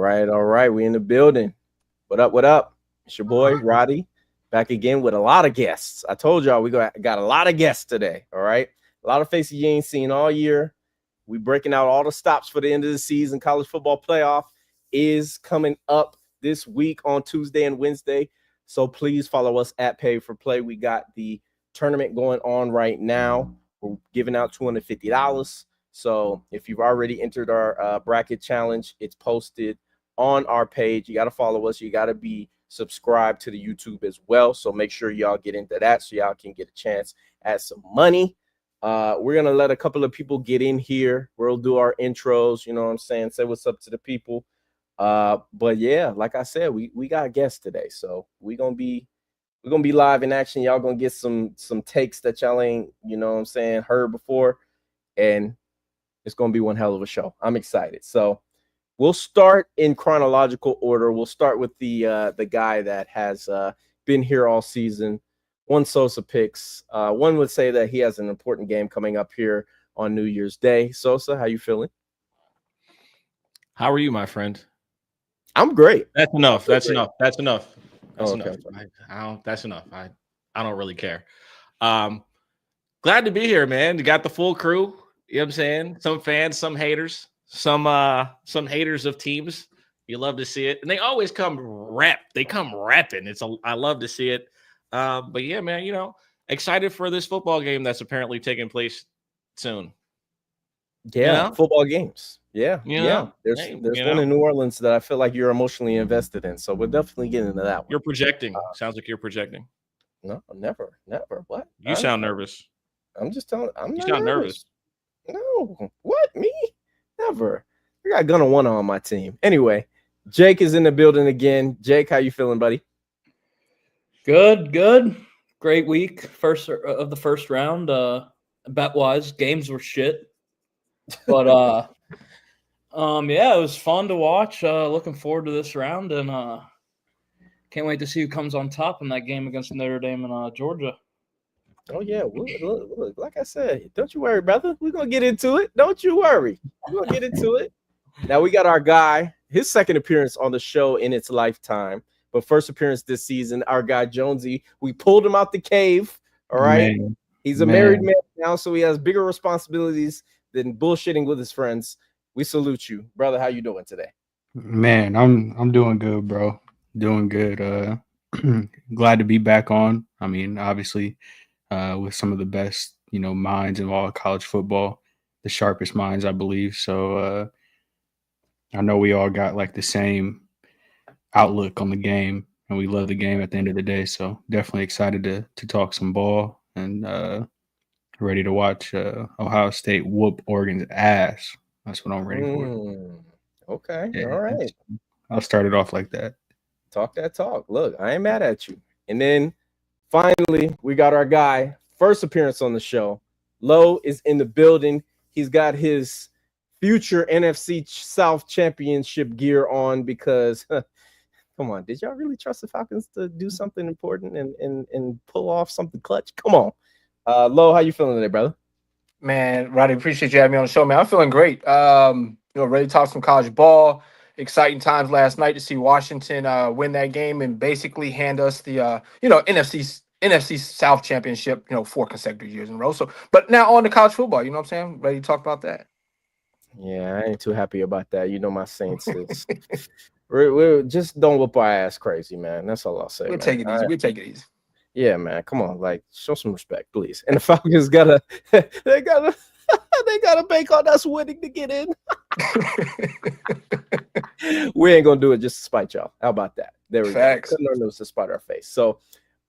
All right. We in the building. What up? What up? It's your boy Roddy back again with a lot of guests. I told y'all we got a lot of guests today. All right, a lot of faces you ain't seen all year. We breaking out all the stops for the end of the season. College football playoff is coming up this week on Tuesday and Wednesday. So please follow us at Pay for Play. We got the tournament going on right now. We're giving out $250. So if you've already entered our bracket challenge, it's posted on our page. You got to follow us. You got to be subscribed to the YouTube as well. So make sure y'all get into that so y'all can get a chance at some money. We're going to let a couple of people get in here. We'll do our intros, you know what I'm saying? Say what's up to the people. But yeah, like I said, we got guests today. So we're going to be live in action. Y'all going to get some takes that y'all ain't, you know what I'm saying, heard before. And it's going to be one hell of a show. I'm excited. So we'll start in chronological order. We'll start with the guy that has been here all season. One Sosa picks. One would say that he has an important game coming up here on New Year's Day. Sosa, how you feeling? How are you, my friend? I'm great. That's enough. That's enough. That's enough. That's okay. enough. That's enough. I don't really care. Glad to be here, man. You got the full crew. You know what I'm saying? Some fans, some haters, some haters of teams. You love to see it. And they always come rap. They come rapping. I love to see it. But yeah, man, you know, excited for this football game that's apparently taking place soon. Yeah, you know? Football games. Yeah, yeah. There's one in New Orleans that I feel like you're emotionally invested in. So we're definitely getting into that one. You're projecting. Sounds like you're projecting. No, never. What? You sound nervous. I'm just telling. You sound nervous. No, what? Me? Never. I got Gunna One on my team. Anyway, Jake is in the building again. Jake, how you feeling, buddy? Good. Great week. First of the first round. Bet wise, games were shit. But yeah, it was fun to watch. Looking forward to this round, and can't wait to see who comes on top in that game against Notre Dame and Georgia. Oh yeah, look, like I said, don't you worry, brother. We're gonna get into it. Don't you worry. We're gonna get into it. Now we got our guy, his second appearance on the show in its lifetime, but first appearance this season, our guy Jonesy. We pulled him out the cave. All right. Man. He's a married man now, so he has bigger responsibilities than bullshitting with his friends. We salute you, brother. How you doing today? Man, I'm doing good, bro. Doing good. Glad to be back on. I mean, obviously, with some of the best, minds in all of college football, the sharpest minds, I believe. So I know we all got like the same outlook on the game, and we love the game at the end of the day. So definitely excited to talk some ball and ready to watch Ohio State whoop Oregon's ass. That's what I'm ready for. Okay. Yeah, all right. I'll start it off like that. Talk that talk. Look, I ain't mad at you. And then finally, we got our guy, first appearance on the show. Lowe is in the building. He's got his future NFC South Championship gear on because, come on, did y'all really trust the Falcons to do something important and pull off something clutch? Come on. Lowe, how you feeling today, brother? Man, Roddy, appreciate you having me on the show, man. I'm feeling great. Ready to talk some college ball. Exciting times last night to see Washington win that game and basically hand us the NFC South Championship, 4 consecutive years in a row. So, but now on to college football, you know what I'm saying? Ready to talk about that. Yeah, I ain't too happy about that. You know, my Saints is we're just don't whoop our ass crazy, man. That's all I'll say. We'll take it easy. We'll take it easy. Yeah, man. Come on, like show some respect, please. And the Falcons gotta they gotta bank on us winning to get in. We ain't gonna do it just to spite y'all. How about that? There we Facts. go. Couldn't learn to spite our face. So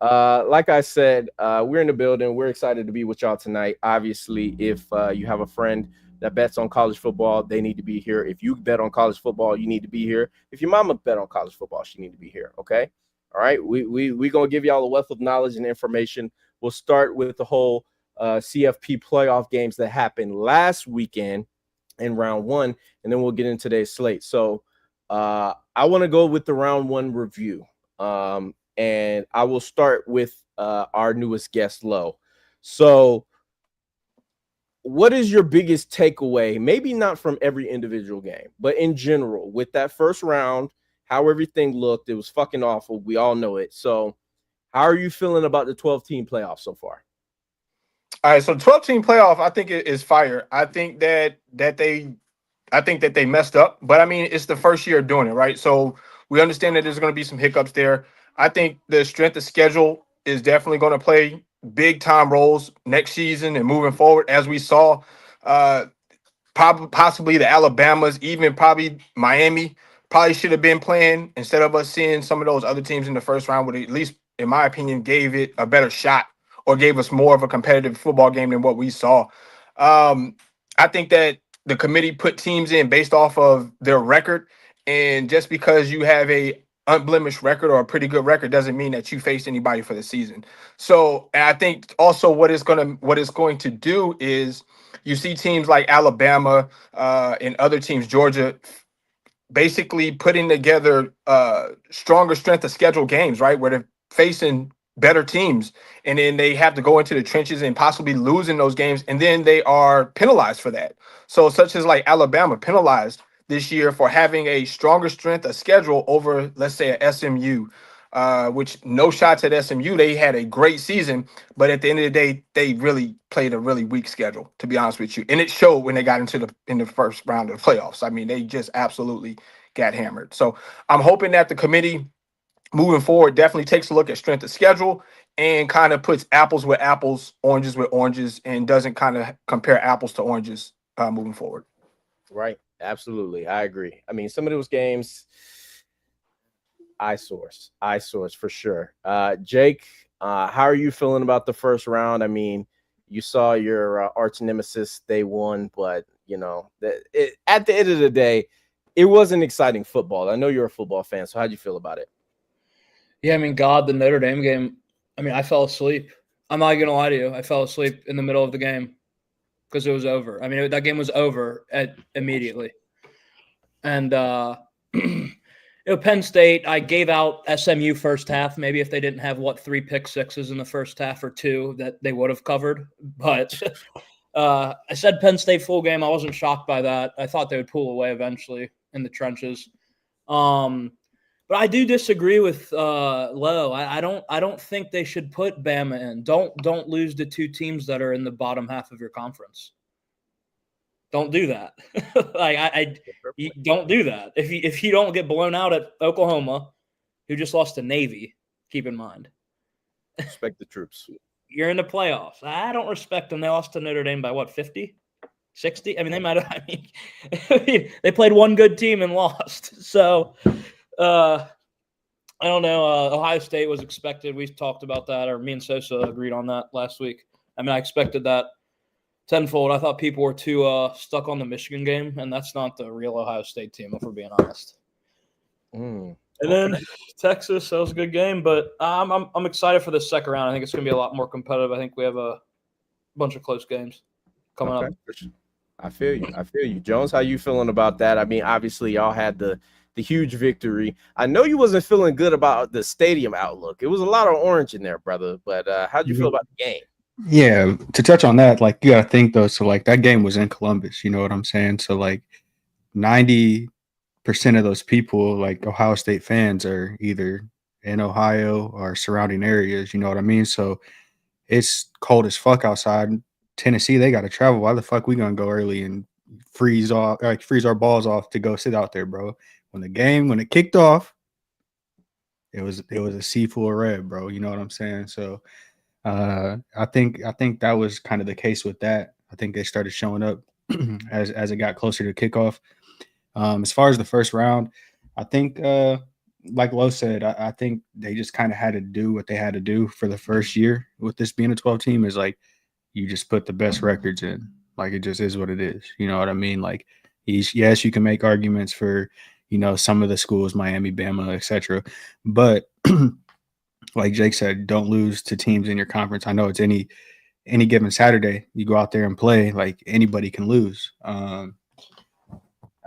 like I said, we're in the building. We're excited to be with y'all tonight. Obviously, if you have a friend that bets on college football, they need to be here. If you bet on college football, you need to be here. If your mama bet on college football, she need to be here. Okay. All right. We gonna give y'all a wealth of knowledge and information. We'll start with the whole CFP playoff games that happened last weekend in round 1, and then we'll get into today's slate. So I want to go with the round 1 review. And I will start with our newest guest, Lowe. So what is your biggest takeaway? Maybe not from every individual game, but in general, with that first round, how everything looked, it was fucking awful. We all know it. So, how are you feeling about the 12-team playoff so far? All right, so 12-team playoff, I think it is fire. I think that they messed up, but I mean, it's the first year of doing it, right? So we understand that there's going to be some hiccups there. I think the strength of schedule is definitely going to play big time roles next season and moving forward, as we saw. Possibly the Alabamas, even probably Miami, probably should have been playing instead of us seeing some of those other teams in the first round, would at least, in my opinion, gave it a better shot or gave us more of a competitive football game than what we saw. I think that the committee put teams in based off of their record, and just because you have a unblemished record or a pretty good record doesn't mean that you faced anybody for the season. So, and I think also what it's going to do is you see teams like Alabama and other teams, Georgia, basically putting together stronger strength of schedule games, right? Where they're facing better teams, and then they have to go into the trenches and possibly losing those games, and then they are penalized for that. So, such as like Alabama penalized this year for having a stronger strength of schedule over, let's say, a SMU, which no shots at SMU. They had a great season, but at the end of the day, they really played a really weak schedule, to be honest with you. And it showed when they got in the first round of the playoffs. I mean, they just absolutely got hammered. So I'm hoping that the committee moving forward definitely takes a look at strength of schedule and kind of puts apples with apples, oranges with oranges, and doesn't kind of compare apples to oranges moving forward. Right. Absolutely. I agree. I mean, some of those games, eyesores for sure. Jake, how are you feeling about the first round? I mean, you saw your arch nemesis, they won, but you know, at the end of the day, it wasn't exciting football. I know you're a football fan, so how'd you feel about it? Yeah, I mean, God, the Notre Dame game, I mean, I fell asleep. I'm not going to lie to you. I fell asleep in the middle of the game because it was over. I mean, that game was over immediately. And, Penn State, I gave out SMU first half. Maybe if they didn't have, 3 pick sixes in the first half or 2 that they would have covered. But I said Penn State full game. I wasn't shocked by that. I thought they would pull away eventually in the trenches. But I do disagree with Lowe. I don't think they should put Bama in. Don't lose to 2 teams that are in the bottom half of your conference. Don't do that. You don't do that. If you don't get blown out at Oklahoma, who just lost to Navy, keep in mind. Respect the troops. You're in the playoffs. I don't respect them. They lost to Notre Dame by 50? 60? I mean, they might have. I mean, they played one good team and lost. So, I don't know. Ohio State was expected. We talked about that, or me and Sosa agreed on that last week. I mean, I expected that tenfold. I thought people were too stuck on the Michigan game, and that's not the real Ohio State team, if we're being honest. And then Texas, that was a good game, but I'm excited for this second round. I think it's going to be a lot more competitive. I think we have a bunch of close games coming up. I feel you. Jones, how you feeling about that? I mean, obviously, y'all had the huge victory. I know you wasn't feeling good about the stadium outlook. It was a lot of orange in there, brother. But how'd you feel about the game? Yeah, to touch on that, like you got to think though. So like that game was in Columbus. You know what I'm saying? So like 90% of those people, like Ohio State fans, are either in Ohio or surrounding areas. You know what I mean? So it's cold as fuck outside. Tennessee, they got to travel. Why the fuck we gonna go early and freeze our balls off to go sit out there, bro? When it kicked off, it was a sea full of red, bro. You know what I'm saying? So I think that was kind of the case with that. I think they started showing up as it got closer to kickoff. As far as the first round, I think like Lo said, I think they just kind of had to do what they had to do for the first year with this being a 12 team is like you just put the best records in. Like it just is what it is. You know what I mean? Like yes, you can make arguments for, you know, some of the schools, Miami, Bama, etc. But like Jake said, don't lose to teams in your conference. I know it's any given Saturday, you go out there and play, like anybody can lose. I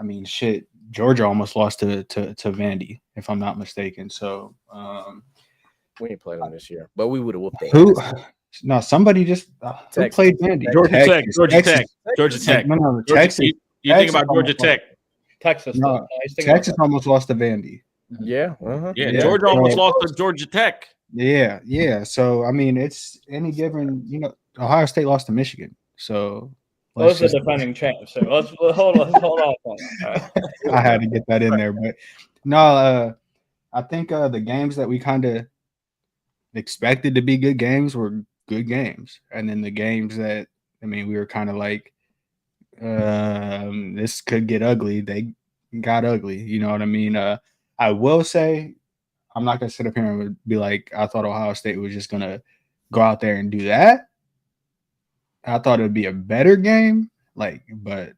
mean, shit, Georgia almost lost to Vandy, if I'm not mistaken. So we ain't played them this year, but we would have whooped their who ass. No, somebody just who Texas. played Vandy? Georgia Tech. Texas. Georgia Texas. Tech. Georgia Tech. No, Georgia, Texas. you think Texas about Georgia almost Tech. Texas. No, though. He's thinking Texas almost lost to Vandy. Yeah. Yeah, Yeah. Georgia almost So- lost to Georgia Tech. Yeah. So I mean, it's any given. Ohio State lost to Michigan. So Those are the defending champs. So let's hold off on that. I had to get that in there, but no, I think the games that we kind of expected to be good games were good games, and then the games that we were kind of like, this could get ugly. They got ugly. You know what I mean? I will say, I'm not gonna sit up here and be like, I thought Ohio State was just gonna go out there and do that. I thought it'd be a better game, but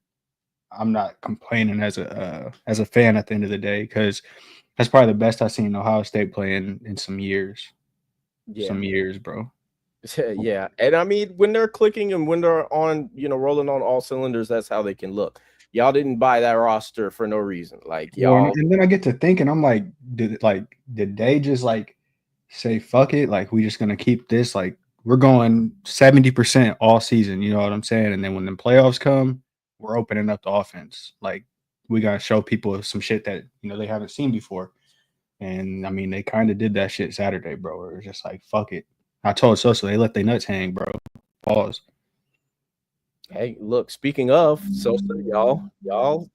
I'm not complaining as a fan at the end of the day, because that's probably the best I've seen Ohio State play in some years. Yeah. Some years, bro. Yeah. And I mean, when they're clicking and when they're on, rolling on all cylinders, that's how they can look. Y'all didn't buy that roster for no reason. Like y'all. Well, and then I get to thinking, I'm like, did they just say fuck it? Like, we just gonna keep this, we're going 70% all season, you know what I'm saying? And then when the playoffs come, we're opening up the offense. Like, we gotta show people some shit that they haven't seen before. And I mean, they kind of did that shit Saturday, bro. It was just like, fuck it. I told Sosa they let their nuts hang, bro. Pause. Hey, look, speaking of Sosa, y'all,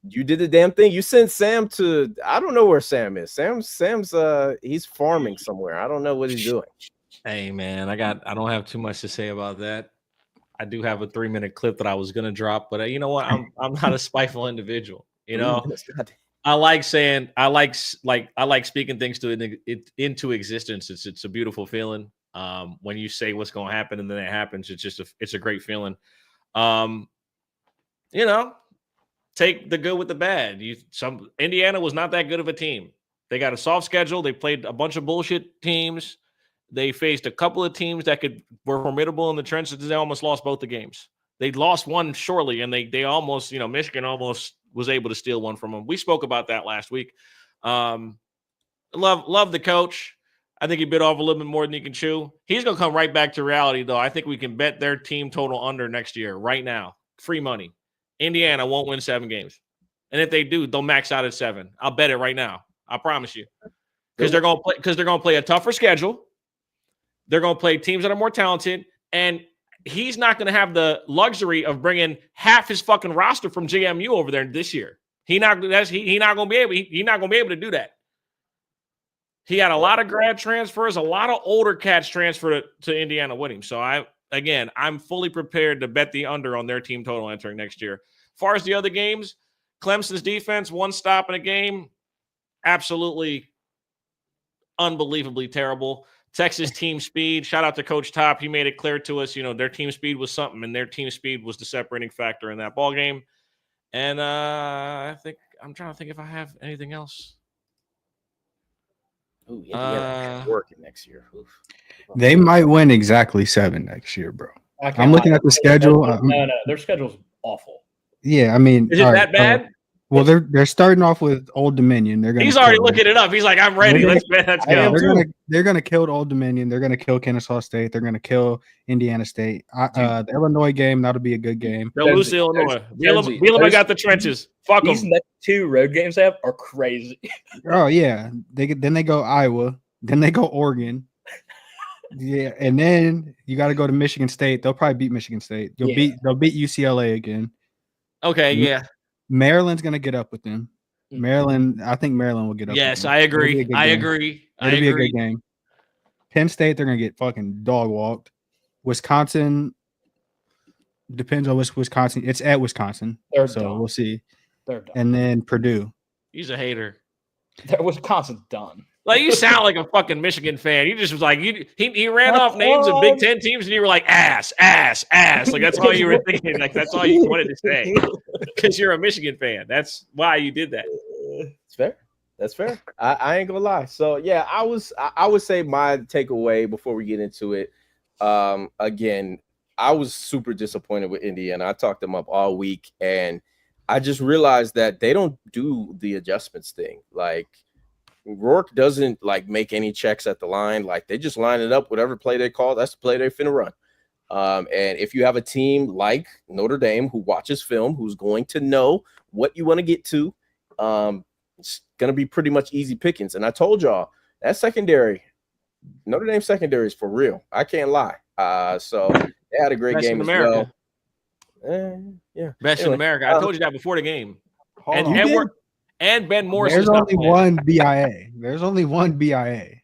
you did the damn thing. You sent Sam to, I don't know where Sam is. Sam's he's farming somewhere. I don't know what he's doing. Hey man, I don't have too much to say about that. I do have a 3-minute clip that I was gonna drop, but you know what? I'm not a spiteful individual. I like speaking things into existence. It's a beautiful feeling. When you say what's going to happen and then it happens, it's a great feeling. Take the good with the bad. Indiana was not that good of a team. They got a soft schedule. They played a bunch of bullshit teams. They faced a couple of teams that were formidable in the trenches. They almost lost both the games. They lost one shortly, and they almost, Michigan almost was able to steal one from them. We spoke about that last week. Love the coach. I think he bit off a little bit more than he can chew. He's going to come right back to reality, though. I think we can bet their team total under next year right now. Free money. Indiana won't win 7 games. And if they do, they'll max out at 7. I'll bet it right now. I promise you. Because they're going to play a tougher schedule. They're going to play teams that are more talented. And he's not going to have the luxury of bringing half his fucking roster from JMU over there this year. He's not going to be able to do that. He had a lot of grad transfers, a lot of older cats transferred to Indiana with him. So I'm fully prepared to bet the under on their team total entering next year. As far as the other games, Clemson's defense, 1 stop in a game, absolutely unbelievably terrible. Texas team speed, shout out to Coach Top. He made it clear to us, their team speed was something, and their team speed was the separating factor in that ball game. And I'm trying to think if I have anything else. Ooh, Indiana working next year. Oof. They might win exactly 7 next year, bro. I'm looking at the schedule. No, their schedule's awful. Yeah, I mean, is it that bad? Well, they're starting off with Old Dominion. He's already looking it up. He's like, I'm ready. Let's go. They're gonna kill Old Dominion. They're gonna kill Kennesaw State. They're gonna kill Indiana State. The Illinois game, that'll be a good game. They'll lose to Illinois. Bielema got the trenches. Fuck them. These next 2 road games they have are crazy. Oh yeah, then they go Iowa. Then they go Oregon. Yeah, and then you got to go to Michigan State. They'll probably beat Michigan State. They'll beat UCLA again. Okay, yeah. Maryland's gonna get up with them. Maryland, I think Maryland will get up. Yes, I agree. It'll be a good game. Penn State, they're gonna get fucking dog walked. Wisconsin, depends on which Wisconsin. It's at Wisconsin, so we'll see. They're done. And then Purdue. He's a hater. Wisconsin's done. Like, you sound like a fucking Michigan fan. You just was like, he ran off names of Big Ten teams, and you were like, ass. Like, that's all you were thinking. Like, that's all you wanted to say. Because you're a Michigan fan. That's why you did that. It's fair. That's fair. I ain't gonna lie. So yeah, I would say my takeaway before we get into it. Again, I was super disappointed with Indiana. I talked them up all week, and I just realized that they don't do the adjustments thing. Like, Rourke doesn't like make any checks at the line. Like they just line it up, whatever play they call, that's the play they're finna run. And if you have a team like Notre Dame who watches film, who's going to know what you want to get to, it's going to be pretty much easy pickings. And I told y'all that secondary, Notre Dame secondary is for real. I can't lie. So they had a great game as well. Yeah, best in America. I told you that before the game. And Ben Morris. There's only one BIA. There's only one BIA.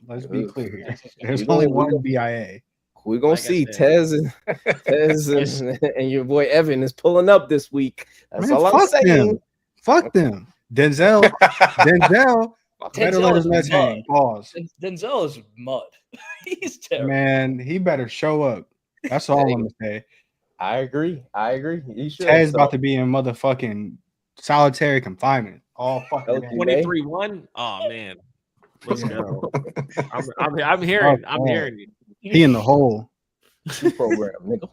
Let's be clear here. There's only one BIA. We're gonna see Tez and your boy Evan is pulling up this week. That's all I'm saying. Fuck them. Denzel better let his nuts hang. Pause. Denzel is mud. He's terrible. Man, he better show up. That's all I'm gonna say. I agree. He should. Tez about to be in motherfucking solitary confinement. All fucking 23-1. Oh man. Let's go. I'm hearing you. He in the hole. Program, nigga.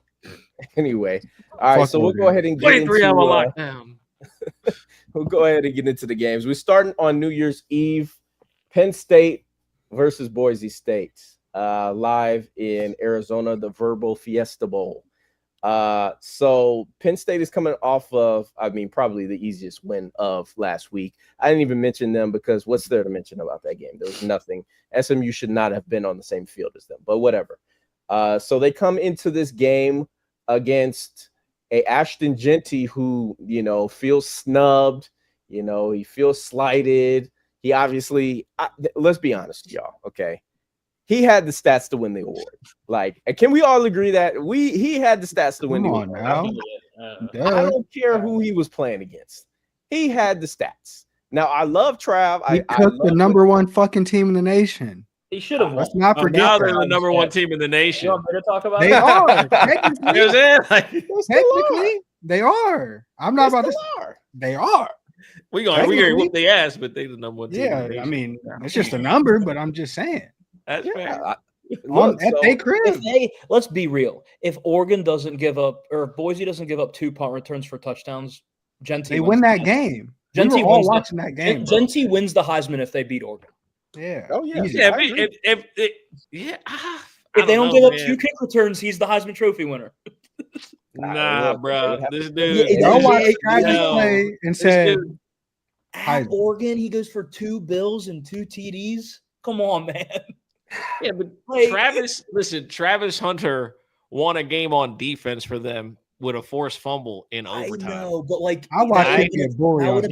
Anyway, all right. So we'll go ahead and get into lockdown. We'll go ahead and get into the games. We're starting on New Year's Eve. Penn State versus Boise State, live in Arizona, the Verbal Fiesta Bowl. So Penn State is coming off of, probably the easiest win of last week. I didn't even mention them because what's there to mention about that game? There was nothing. SMU should not have been on the same field as them, but whatever. So they come into this game against a Ashton Jeanty who, feels snubbed, he feels slighted. He obviously, let's be honest, y'all. Okay. He had the stats to win the award. Like, can we all agree that he had the stats to win the award? Now. I don't care who he was playing against. He had the stats. Now, I love Trav. He took the number one fucking team in the nation. He should have won. Let's not forget now they're the number one team in the nation. You want me to talk about they are. Technically, they are. I'm not about to. They are. We gonna whoop their ass, but they the number one team. Yeah, it's just a number, but I'm just saying. That's fair. Let's be real. If Oregon doesn't give up, or Boise doesn't give up 2 punt returns for touchdowns, Jeanty win that game. Jeanty wins watching that game. Jeanty wins the Heisman if they beat Oregon. Yeah. Oh yeah. If they don't give up 2 kick returns, he's the Heisman Trophy winner. Nah, bro. This dude. Y'all watched Travis play and said, at Oregon, he goes for 2 bills and 2 TDs. Come on, man. Yeah, but Travis Hunter won a game on defense for them with a forced fumble in overtime. I know, but I watched him get bullied.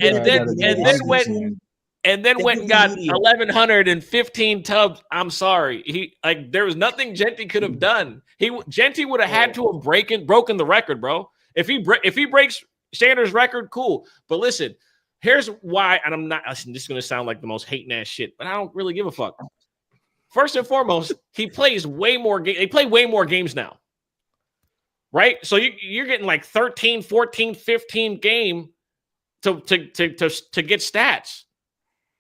And then went and got 1,115 tubs. I'm sorry. There was nothing Jeanty could have done. Jeanty would have had to have broken the record, bro. If he breaks Sanders' record, cool. But listen, here's why, and this is going to sound like the most hating ass shit, but I don't really give a fuck. First and foremost, he plays way more games. They play way more games now, right? So you're getting like 13, 14, 15 game to get stats.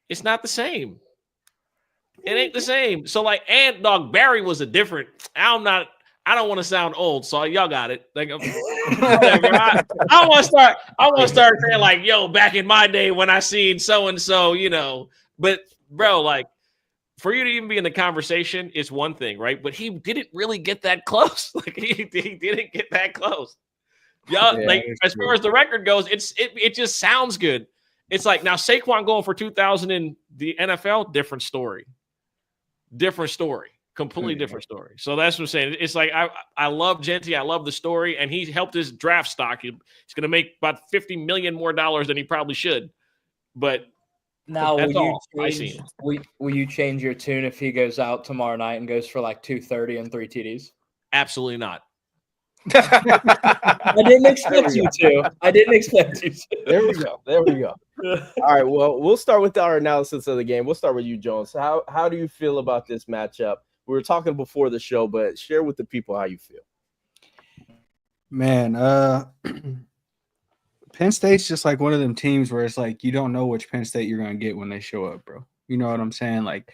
It's not the same. It ain't the same. So Barry was a different. I don't want to sound old, so y'all got it. Like, I want to start saying like, yo, back in my day when I seen so and so, But bro, for you to even be in the conversation is one thing, right? But he didn't really get that close. He didn't get that close. As far as the record goes, it just sounds good. It's like now Saquon going for 2,000 in the NFL, different story. Completely different story. So that's what I'm saying. It's like I love Jeanty. I love the story, and he helped his draft stock. He's going to make about $50 million more than he probably should. But now, will you change your tune if he goes out tomorrow night and goes for like 230 and 3 TDs? Absolutely not. I didn't expect you to. There we go. All right. Well, we'll start with our analysis of the game. We'll start with you, Jones. How do you feel about this matchup? We were talking before the show, but share with the people how you feel. Man, Penn State's just like one of them teams where it's like you don't know which Penn State you're gonna get when they show up, bro. You know what I'm saying? Like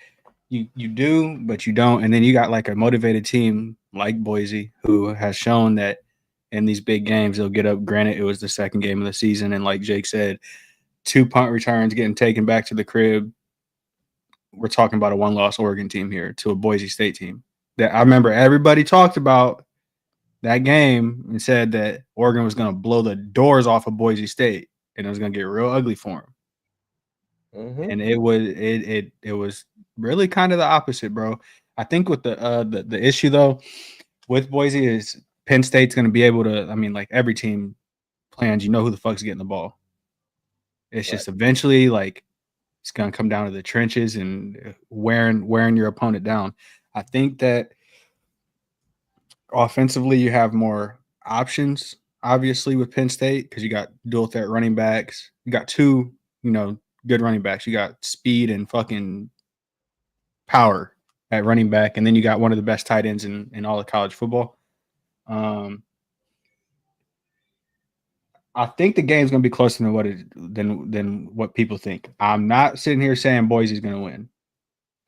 you do, but you don't. And then you got like a motivated team like Boise who has shown that in these big games they'll get up. Granted, it was the second game of the season, and like Jake said, 2 punt returns getting taken back to the crib we're talking about a one-loss Oregon team here to a Boise State team. That I remember everybody talked about that game and said that Oregon was going to blow the doors off of Boise State and it was going to get real ugly for them. Mhm. And it was really kind of the opposite, bro. I think with the issue though with Boise is Penn State's going to be able to. I mean, like every team plans, you know who the fuck's getting the ball. It's just eventually like it's going to come down to the trenches and wearing your opponent down. I think that offensively you have more options, obviously with Penn State because you got dual threat running backs. You got two, good running backs. You got speed and fucking power at running back, and then you got one of the best tight ends in all of college football. I think the game's going to be closer than what people think. I'm not sitting here saying Boise's going to win.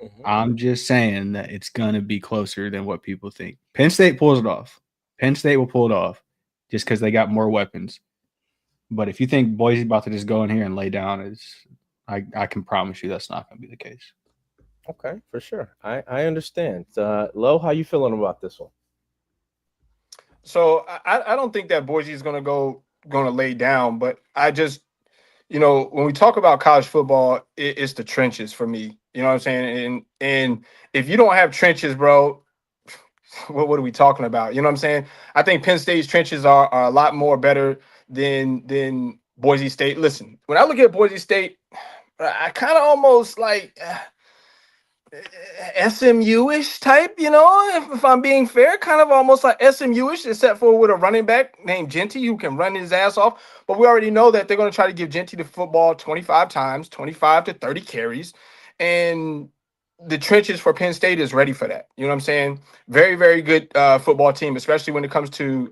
Mhm. I'm just saying that it's going to be closer than what people think. Penn State pulls it off. Penn State will pull it off just because they got more weapons. But if you think Boise's about to just go in here and lay down, I can promise you that's not going to be the case. Okay, for sure. I understand. Lo, how you feeling about this one? So I don't think that Boise is going to lay down, but I just, when we talk about college football, it's the trenches for me. You know what I'm saying? And if you don't have trenches, bro, what are we talking about? You know what I'm saying? I think Penn State's trenches are a lot more better than Boise State. Listen, when I look at Boise State, I kind of almost like SMU-ish type, if I'm being fair, kind of almost like SMU-ish, except for with a running back named Genty who can run his ass off. But we already know that they're going to try to give Genty the football 25 times, 25 to 30 carries. And the trenches for Penn State is ready for that. You know what I'm saying? Very, very good football team, especially when it comes to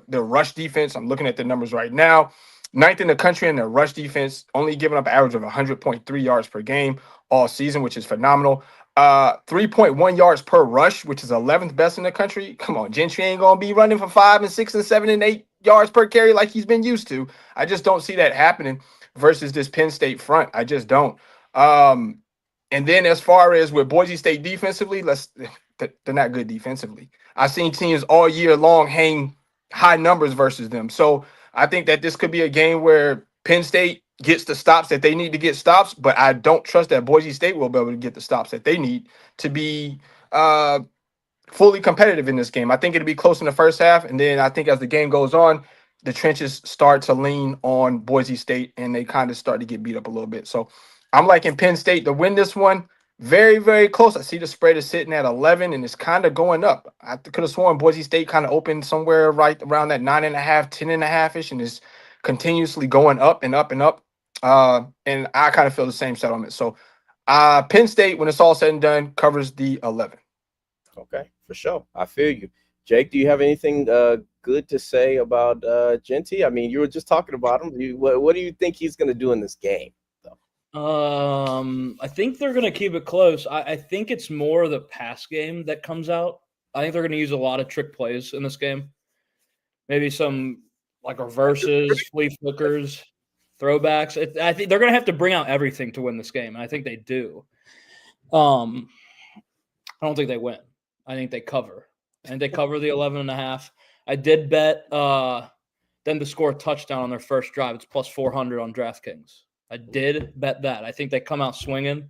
the rush defense. I'm looking at the numbers right now. 9th in the country in their rush defense, only giving up an average of 100.3 yards per game all season, which is phenomenal. 3.1 yards per rush, which is 11th best in the country. Come on, Gentry ain't gonna be running for 5 and 6 and 7 and 8 yards per carry like he's been used to. I just don't see that happening versus this Penn State front. I just don't. And then as far as with Boise State defensively, they're not good defensively. I've seen teams all year long hang high numbers versus them. So I think that this could be a game where Penn State gets the stops that they need to get stops, but I don't trust that Boise State will be able to get the stops that they need to be fully competitive in this game. I think it'll be close in the first half, and then I think as the game goes on, the trenches start to lean on Boise State, and they kind of start to get beat up a little bit. So I'm liking Penn State to win this one. Very, very close. I see the spread is sitting at 11, and it's kind of going up. I could have sworn Boise State kind of opened somewhere right around that 9.5, 10.5-ish, and is continuously going up and up and up. And I kind of feel the same settlement. So Penn State, when it's all said and done, covers the 11. Okay, for sure. I feel you. Jake, do you have anything good to say about Genty? I mean, you were just talking about him. What do you think he's going to do in this game? I think they're going to keep it close. I think it's more the pass game that comes out. I think they're going to use a lot of trick plays in this game. Maybe some like reverses, flea flickers, throwbacks. I think they're going to have to bring out everything to win this game, and I think they do. I don't think they win. I think they cover. I think they cover the 11.5. I did bet them to score a touchdown on their first drive. It's plus 400 on DraftKings. I did bet that. I think they come out swinging.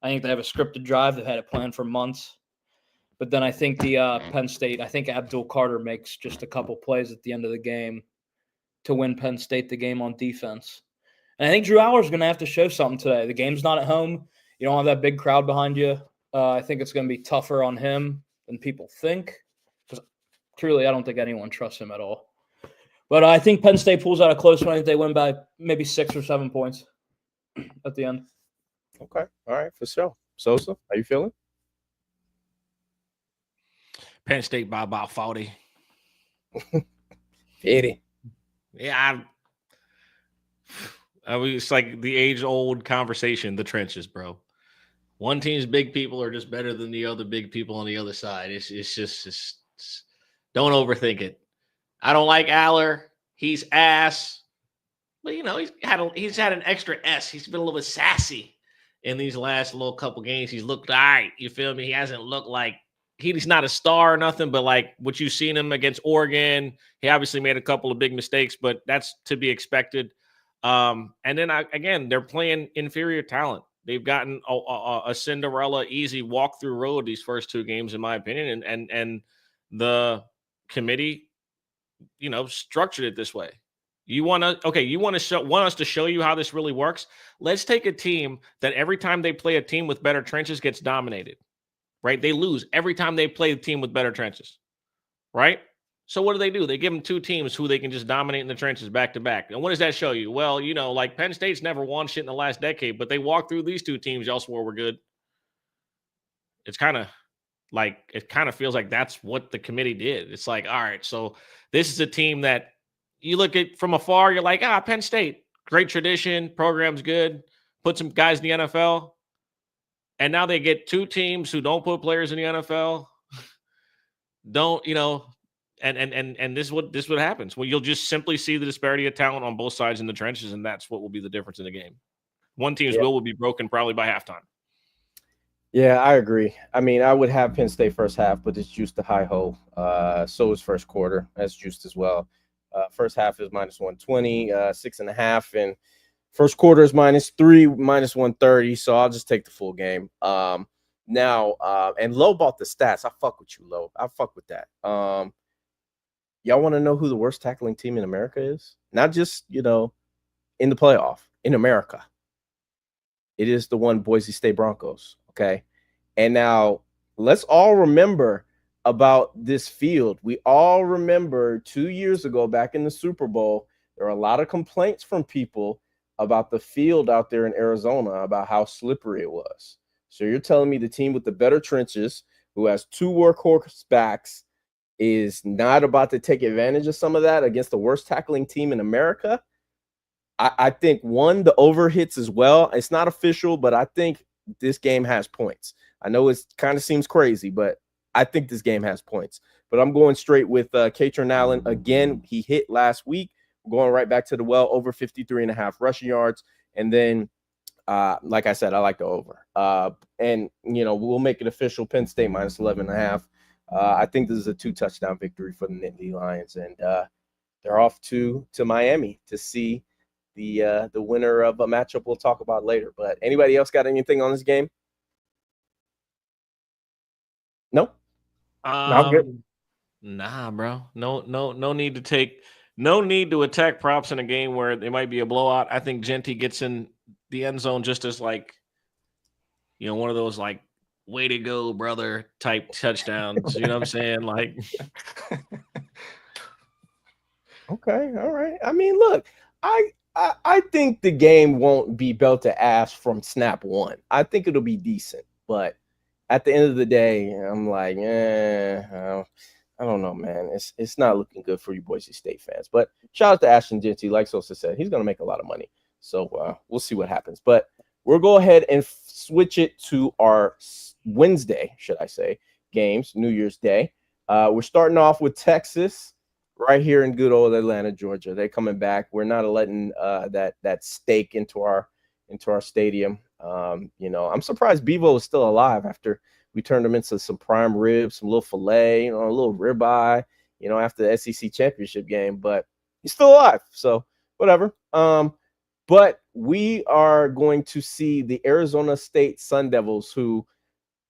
I think they have a scripted drive. They've had it planned for months. But then I think the Penn State, I think Abdul Carter makes just a couple plays at the end of the game to win Penn State the game on defense. And I think Drew Aller's going to have to show something today. The game's not at home. You don't have that big crowd behind you. I think it's going to be tougher on him than people think. Because truly, I don't think anyone trusts him at all. But I think Penn State pulls out a close one. I think they win by maybe 6 or 7 points at the end. Okay. All right, for sure. Sosa, how you feeling? Penn State by about 40. 80. Yeah, I mean, it's like the age-old conversation, the trenches, bro. One team's big people are just better than the other big people on the other side. It's just don't overthink it. I don't like Aller. He's ass. But he's had an extra S. He's been a little bit sassy in these last little couple games. He's looked all right. You feel me? He hasn't looked like he's not a star or nothing, but like what you've seen him against Oregon, he obviously made a couple of big mistakes, but that's to be expected. And then again, they're playing inferior talent. They've gotten a Cinderella easy walk through road these first two games, in my opinion, and the committee, structured it this way. You want us to show you how this really works? Let's take a team that every time they play a team with better trenches gets dominated, right? They lose every time they play a team with better trenches, right? So what do? They give them two teams who they can just dominate in the trenches back to back. And what does that show you? Well, like Penn State's never won shit in the last decade, but they walked through these two teams y'all swore were good. It's kind of feels like that's what the committee did. It's like, all right, so this is a team that you look at from afar, you're like, Penn State, great tradition, program's good, put some guys in the NFL. And now they get two teams who don't put players in the NFL. And this is what happens. Well, you'll just simply see the disparity of talent on both sides in the trenches, and that's what will be the difference in the game. One team's will be broken probably by halftime. Yeah, I agree. I mean, I would have Penn State first half, but it's juiced to high ho. So is first quarter. That's juiced as well. First half is minus 120, 6.5, and first quarter is -3, minus 130. So I'll just take the full game. Now, and Lowe bought the stats. I fuck with you, Lowe. I fuck with that. Y'all want to know who the worst tackling team in America is? Not just, in the playoff, in America. It is the one Boise State Broncos. Okay. And now let's all remember about this field. We all remember 2 years ago back in the Super Bowl, there were a lot of complaints from people about the field out there in Arizona, about how slippery it was. So you're telling me the team with the better trenches, who has two workhorse backs, is not about to take advantage of some of that against the worst tackling team in America? I think, one, the over hits as well. It's not official, but I think this game has points. I know it kind of seems crazy, but I think this game has points. But I'm going straight with Katron Allen. Again, he hit last week. Going right back to the well, over 53.5 rushing yards. And then, like I said, I like the over. And, we'll make it official. Penn State minus 11.5. I think this is a 2-touchdown victory for the Nittany Lions. And they're off to Miami to see the winner of a matchup we'll talk about later. But anybody else got anything on this game? No? I'm good. Nah, bro. No need to attack props in a game where there might be a blowout. I think Genty gets in the end zone just as one of those way to go, brother type touchdowns. You know what I'm saying? Okay, all right. I mean, look, I think the game won't be belt to ass from snap one. I think it'll be decent, but at the end of the day, I'm like, I don't know, man. It's not looking good for you Boise State fans. But shout out to Ashton Genty. Like Sosa said, he's going to make a lot of money. So we'll see what happens. But we'll go ahead and switch it to our Wednesday, should I say, games, New Year's Day. We're starting off with Texas right here in good old Atlanta, Georgia. They're coming back. We're not letting that steak into our stadium. I'm surprised Bevo is still alive after we turned him into some prime ribs, some little filet, a little ribeye, after the SEC championship game. But he's still alive, so whatever. But we are going to see the Arizona State Sun Devils, who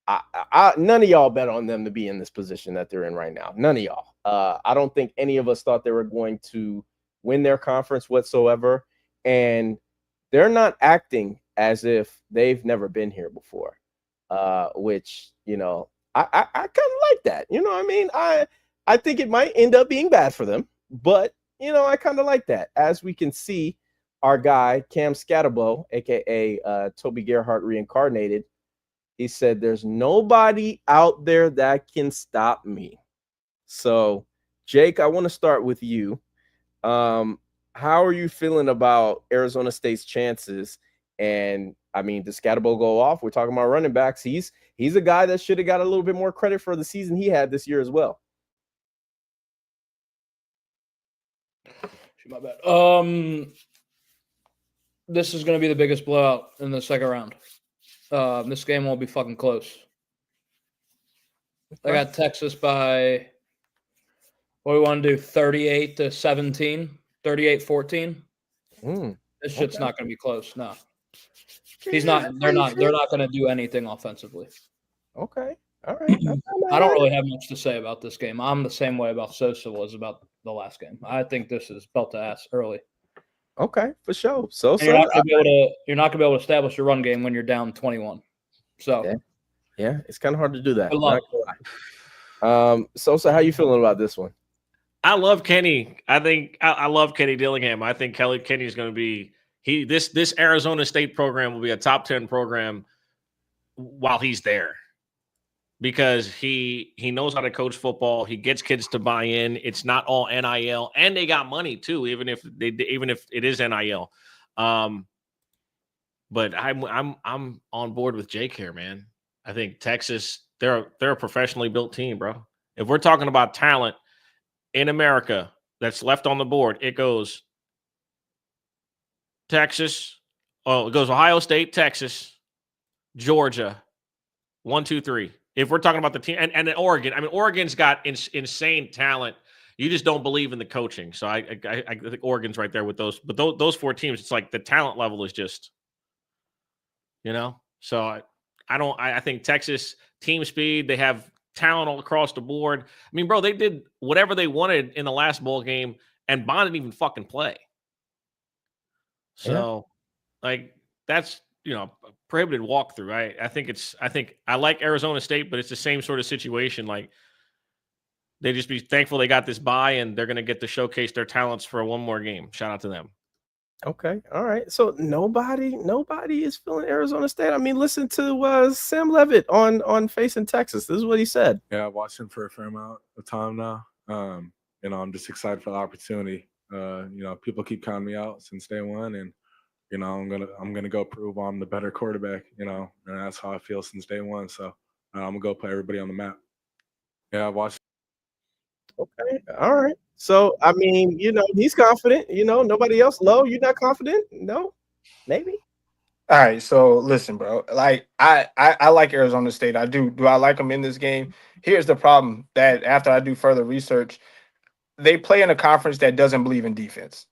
none of y'all bet on them to be in this position that they're in right now. None of y'all. I don't think any of us thought they were going to win their conference whatsoever. And they're not acting as if they've never been here before, which, I kind of like that. You know what I mean? I think it might end up being bad for them, but, I kind of like that. As we can see, our guy, Cam Scatterbo, a.k.a. Toby Gerhart reincarnated, he said, there's nobody out there that can stop me. So, Jake, I want to start with you. How are you feeling about Arizona State's chances? And, I mean, does Scatterbo go off? We're talking about running backs. He's a guy that should have got a little bit more credit for the season he had this year as well. My bad. This is going to be the biggest blowout in the second round. This game won't be fucking close. I got Texas by, what do we want to do, 38-17, 38-14? This shit's not going to be close. No. They're not going to do anything offensively. Okay. All right. I don't really have much to say about this game. I'm the same way about Sosa was about the last game. I think this is belt to ass early. Okay, for sure. So you're not going to be able to establish your run game when you're down 21. So yeah, it's kind of hard to do that. I love Sosa, how you feeling about this one? I love Kenny. I love Kenny Dillingham. I think Kenny is going to be this Arizona State program will be a top 10 program while he's there. Because he knows how to coach football. He gets kids to buy in. It's not all NIL, and they got money too, even if it is NIL. But I'm on board with Jake here, man. I think Texas, they're a professionally built team, bro. If we're talking about talent in America that's left on the board, it goes Texas. Oh, it goes Ohio State, Texas, Georgia, 1, 2, 3. If we're talking about the team and Oregon, I mean, Oregon's got insane talent. You just don't believe in the coaching. So I think Oregon's right there with those. But those 4 teams, it's like the talent level is just, So I think Texas team speed. They have talent all across the board. I mean, bro, they did whatever they wanted in the last bowl game, and Bond didn't even fucking play. So, that's. Prohibited walkthrough. I think I like Arizona State, but it's the same sort of situation. Like they just be thankful they got this bye and they're going to get to showcase their talents for one more game. Shout out to them. Okay. All right. So nobody is feeling Arizona State. I mean, listen to Sam Levitt on Facing Texas. This is what he said. Yeah, I've watched him for a fair amount of time now. I'm just excited for the opportunity. People keep counting me out since day one, and I'm gonna go prove I'm the better quarterback, and that's how I feel since day one. So I'm gonna go put everybody on the map. Yeah, I watched. Okay, all right. So I mean, he's confident. Nobody else low. You're not confident? No, maybe. All right, so listen, bro. Like I like Arizona State. I do. Do I like them in this game? Here's the problem: that after I do further research, they play in a conference that doesn't believe in defense.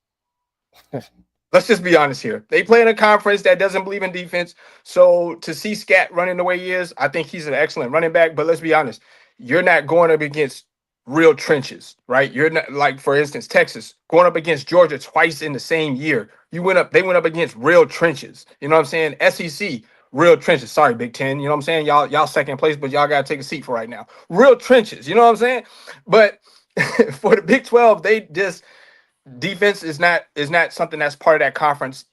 Let's just be honest here. They play in a conference that doesn't believe in defense. So to see Scat running the way he is, I think he's an excellent running back. But let's be honest, you're not going up against real trenches, right? You're not, like, for instance, Texas going up against Georgia twice in the same year. They went up against real trenches. You know what I'm saying? SEC, real trenches. Sorry, Big Ten. You know what I'm saying? Y'all second place, but y'all gotta take a seat for right now. Real trenches. You know what I'm saying? But for the Big 12, they just defense is not something that's part of that conference,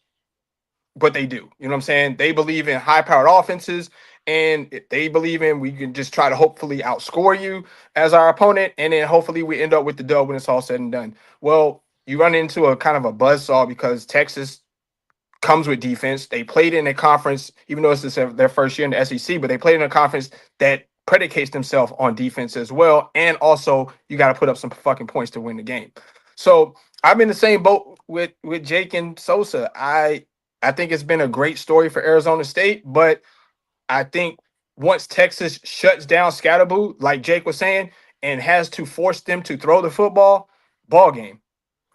but they do. You know what I'm saying? They believe in high-powered offenses, and they believe in we can just try to hopefully outscore you as our opponent, and then hopefully we end up with the dub when it's all said and done. Well, you run into a kind of a buzzsaw because Texas comes with defense. They played in a conference, even though it's their first year in the SEC, but they played in a conference that predicates themselves on defense as well. And also, you got to put up some fucking points to win the game. So I'm in the same boat with Jake and Sosa. I think it's been a great story for Arizona State, but I think once Texas shuts down Scatterboo, like Jake was saying, and has to force them to throw the football, ball game.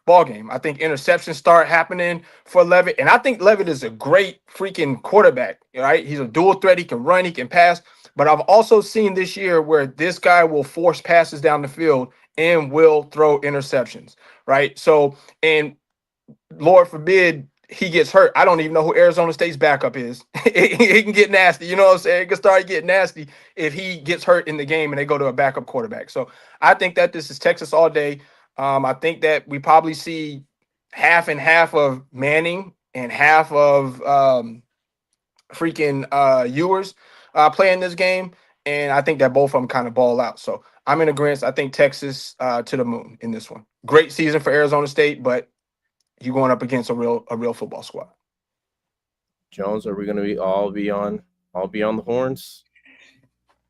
I think interceptions start happening for Levitt, and I think Levitt is a great freaking quarterback, right? He's a dual threat. He can run, he can pass, but I've also seen this year where this guy will force passes down the field and will throw interceptions, right? So, and Lord forbid he gets hurt. I don't even know who Arizona State's backup is. It can get nasty. You know what I'm saying? It can start getting nasty if he gets hurt in the game and they go to a backup quarterback. So I think that this is Texas all day. I think that we probably see half and half of Manning and half of Ewers playing this game. And I think that both of them kind of ball out. So I'm in agreement. I think Texas to the moon in this one. Great season for Arizona State, but you're going up against a real football squad. Jones, are we going to all be on the horns?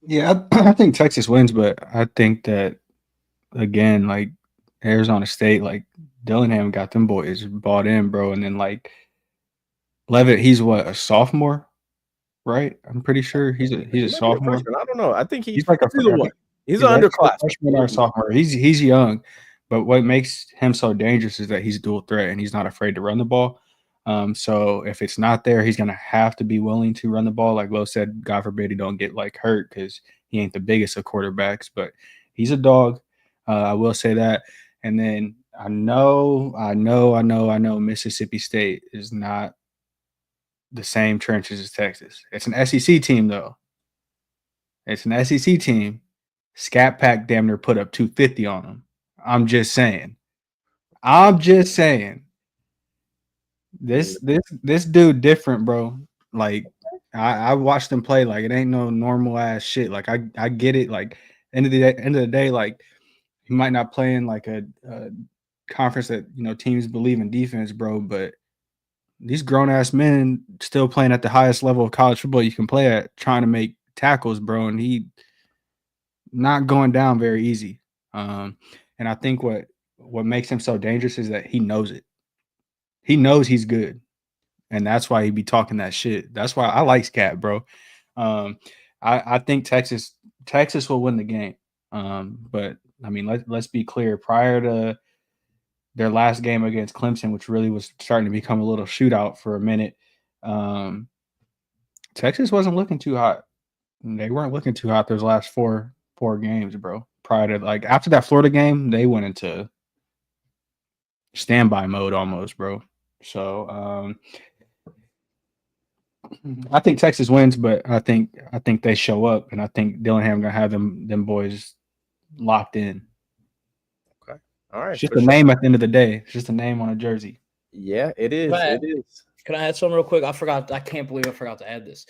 Yeah, I think Texas wins, but I think that again, like Arizona State, like Dillingham got them boys bought in, bro, and then like Levitt, he's what, a sophomore? right? I'm pretty sure he's a He might be a sophomore. freshman. I don't know. I think He's like a either one. He's He's an either a underclassman. freshman or a sophomore. He's young, but what makes him so dangerous is that he's dual threat and he's not afraid to run the ball. So if it's not there, he's gonna have to be willing to run the ball. Like Lo said, God forbid he don't get like hurt because he ain't the biggest of quarterbacks, but he's a dog. I will say that. And then I know Mississippi State is not the same trenches as Texas. It's an SEC team though. It's an SEC team. Scat Pack damn near put up 250 on them. I'm just saying. This dude different, bro. Like I watched him play. Like it ain't no normal ass shit. Like I get it. Like end of the day, like he might not play in like a conference that teams believe in defense, bro. But these grown ass men still playing at the highest level of college football you can play at, trying to make tackles, bro. And he not going down very easy. And I think what makes him so dangerous is that he knows it. He knows he's good. And that's why he be talking that shit. That's why I like Scat, bro. I think Texas will win the game. But I mean, let's be clear. Prior to their last game against Clemson, which really was starting to become a little shootout for a minute, Texas wasn't looking too hot. They weren't looking too hot those last four games, bro. Prior to after that Florida game, they went into standby mode almost, bro. So I think Texas wins, but I think they show up, and I think Dillingham gonna have them boys locked in. Okay, all right. It's just a name at the end of the day. It's just a name on a jersey. Yeah, it is. Right. It is. Can I add something real quick? I can't believe I forgot to add this.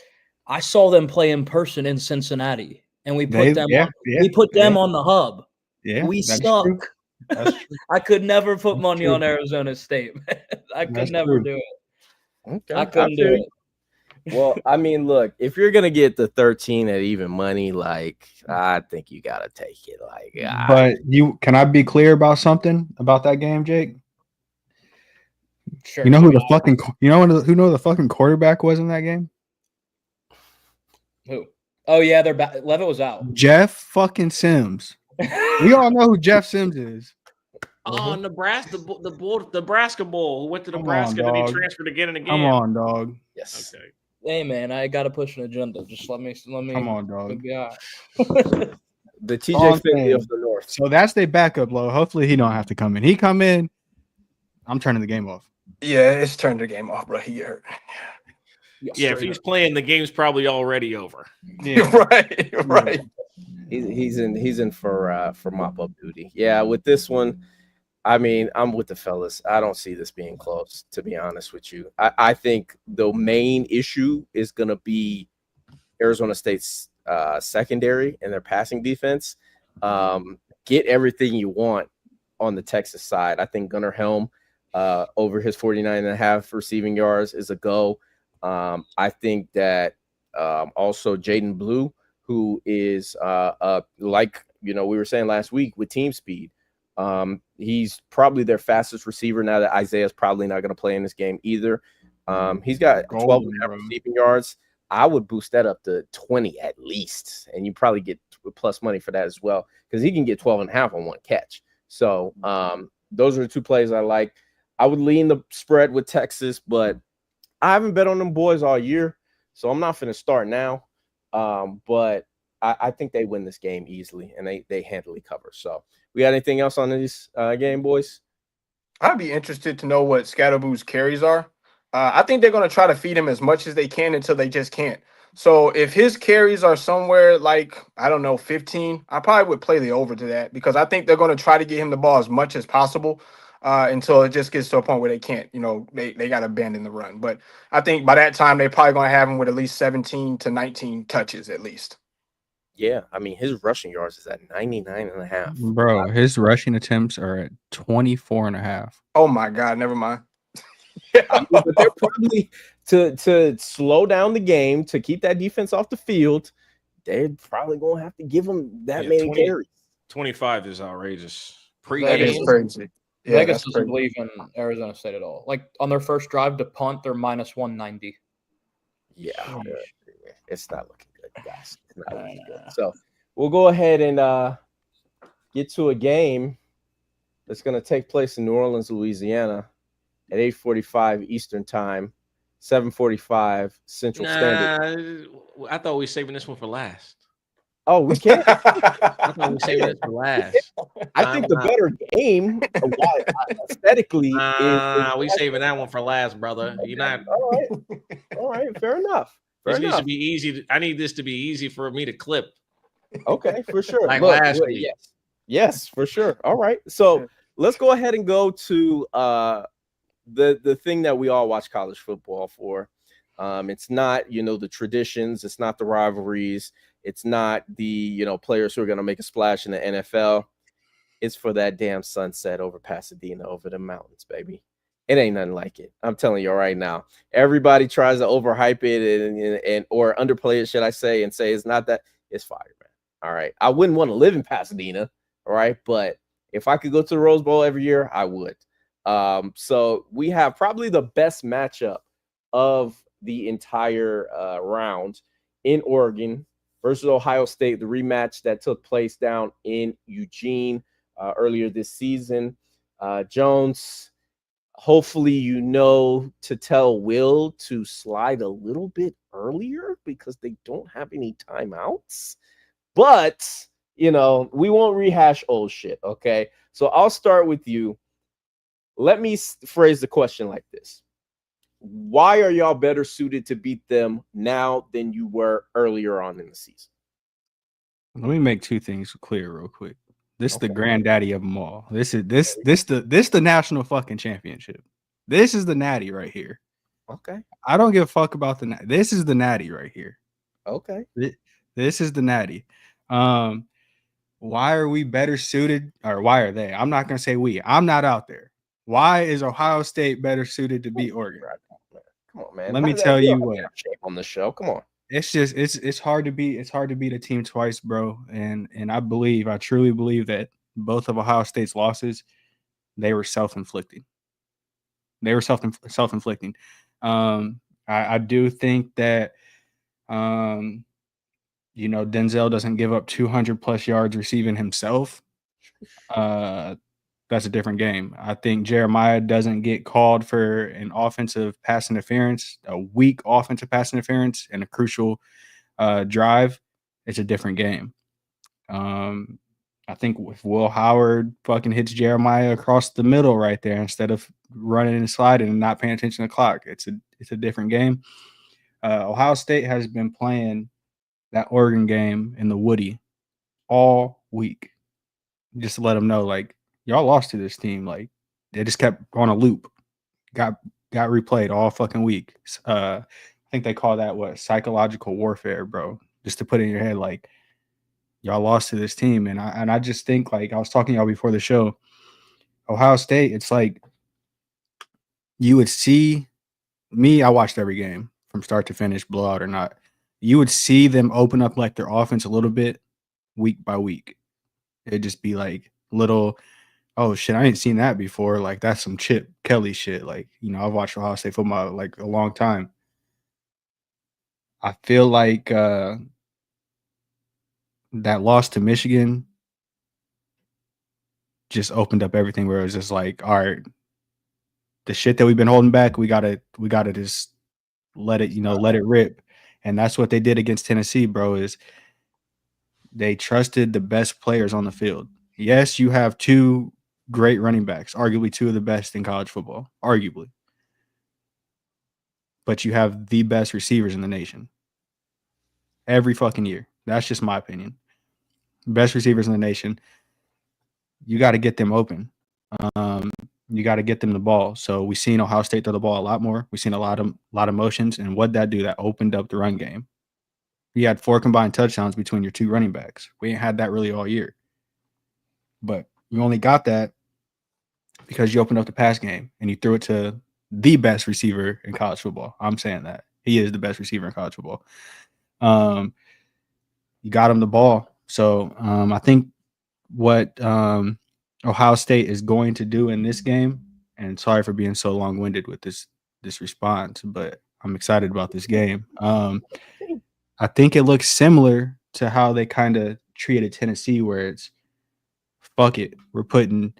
I saw them play in person in Cincinnati, and we put them on the hub. Yeah, we suck. That's true. I could never put money on Arizona State. I could never do it. Okay, I couldn't do it. Well, I mean, look, if you're gonna get the 13 at even money, like I think you gotta take it. Like, but can I be clear about something about that game, Jake? Sure. You know who the fucking quarterback was in that game? Who? Oh yeah, Levitt was out. Jeff fucking Sims. We all know who Jeff Sims is. Oh, Nebraska, the Nebraska Bowl, who went to Nebraska and then he transferred again and again. Come on, dog. Yes. Okay. Hey man, I gotta push an agenda. Just let me. Come on, dog. The TJ Finley of the North. So that's their backup, Lo. Hopefully he don't have to come in. He come in, I'm turning the game off. Yeah, it's turned the game off, bro. He hurt. Yeah, if he's playing, the game's probably already over. Yeah. right. He's in for mop up duty. Yeah, with this one, I mean, I'm with the fellas. I don't see this being close, to be honest with you. I think the main issue is going to be Arizona State's secondary and their passing defense. Get everything you want on the Texas side. I think Gunnar Helm over his 49.5 receiving yards is a go. I think that also Jaden Blue, who is like we were saying last week with team speed. He's probably their fastest receiver now that Isaiah's probably not going to play in this game either. He's got 12.5 receiving yards. I would boost that up to 20 at least, and you probably get plus money for that as well because he can get 12.5 on one catch. So those are the two plays I like. I would lean the spread with Texas, but I haven't bet on them boys all year, so I'm not going to start now. But I think they win this game easily, and they handily cover. So we got anything else on this game, boys? I'd be interested to know what Scatterboo's carries are. I think they're going to try to feed him as much as they can until they just can't. So if his carries are somewhere like, I don't know, 15, I probably would play the over to that because I think they're going to try to get him the ball as much as possible until it just gets to a point where they can't, they got to abandon the run. But I think by that time, they're probably going to have him with at least 17 to 19 touches at least. Yeah, I mean, his rushing yards is at 99.5. Bro, his rushing attempts are at 24.5. Oh, my God. Never mind. I mean, but they're probably to slow down the game, to keep that defense off the field, they're probably going to have to give him that many carries. 25 is outrageous. That is crazy. Yeah, Vegas doesn't believe in Arizona State at all. Like on their first drive to punt, they're minus 190. Yeah. It's not looking good, guys. It's not looking good. So we'll go ahead and get to a game that's going to take place in New Orleans, Louisiana, at 8:45 Eastern Time, 7:45 Central Standard. I thought we were saving this one for last. Oh, we can't. I thought we were saving this for last. I think the better game, aesthetically, we saving that one for last, brother. You're not. All right. Fair enough. This needs to be easy. I need this to be easy for me to clip. Okay, for sure. Like last week. Yes, for sure. All right. So let's go ahead and go to the thing that we all watch college football for. It's not, the traditions. It's not the rivalries. It's not the, players who are going to make a splash in the NFL. It's for that damn sunset over Pasadena, over the mountains, baby. It ain't nothing like it. I'm telling you right now. Everybody tries to overhype it and or underplay it, should I say, and say it's not that. It's fire, man. All right. I wouldn't want to live in Pasadena, all right? But if I could go to the Rose Bowl every year, I would. So we have probably the best matchup of the entire round in Oregon versus Ohio State, the rematch that took place down in Eugene earlier this season. Jones, hopefully to tell Will to slide a little bit earlier because they don't have any timeouts. But, we won't rehash old shit, okay? So I'll start with you. Let me phrase the question like this. Why are y'all better suited to beat them now than you were earlier on in the season? Let me make two things clear real quick. This is the granddaddy of them all. This the national fucking championship. This is the natty right here. Okay. I don't give a fuck about the natty. This is the natty right here. Okay. This is the natty. Why are we better suited, or why are they? I'm not gonna say we. I'm not out there. Why is Ohio State better suited to beat Oregon? Come on, man. Let me tell you what. On the show. Come on. It's just it's hard to beat a team twice, bro. And I truly believe that both of Ohio State's losses, they were self-inflicting. They were self-inflicting. I do think that Denzel doesn't give up 200 plus yards receiving himself. That's a different game. I think Jeremiah doesn't get called for an offensive pass interference, a weak offensive pass interference, and a crucial drive. It's a different game. I think if Will Howard fucking hits Jeremiah across the middle right there instead of running and sliding and not paying attention to the clock, it's a different game. Ohio State has been playing that Oregon game in the Woody all week. Just to let them know, like, y'all lost to this team. Like, they just kept on a loop. Got replayed all fucking week. I think they call that psychological warfare, bro. Just to put it in your head, like, y'all lost to this team. And I just think, like, I was talking to y'all before the show, Ohio State, it's like you would see me, I watched every game from start to finish, blowout or not. You would see them open up like their offense a little bit week by week. It'd just be like little, oh shit, I ain't seen that before. Like, that's some Chip Kelly shit. Like, I've watched Ohio State football like a long time. I feel like that loss to Michigan just opened up everything where it was just like, all right, the shit that we've been holding back, we gotta just let it, let it rip. And that's what they did against Tennessee, bro, is they trusted the best players on the field. Yes, you have two great running backs, arguably two of the best in college football, arguably. But you have the best receivers in the nation. Every fucking year. That's just my opinion. Best receivers in the nation. You got to get them open. You got to get them the ball. So we've seen Ohio State throw the ball a lot more. We've seen a lot of motions. And what'd that do? That opened up the run game. You had 4 combined touchdowns between your 2 running backs. We ain't had that really all year. But you only got that because you opened up the pass game and you threw it to the best receiver in college football. I'm saying that. He is the best receiver in college football. You got him the ball. So I think what Ohio State is going to do in this game, and sorry for being so long-winded with this response, but I'm excited about this game. I think it looks similar to how they kind of treated Tennessee, where it's fuck it, we're putting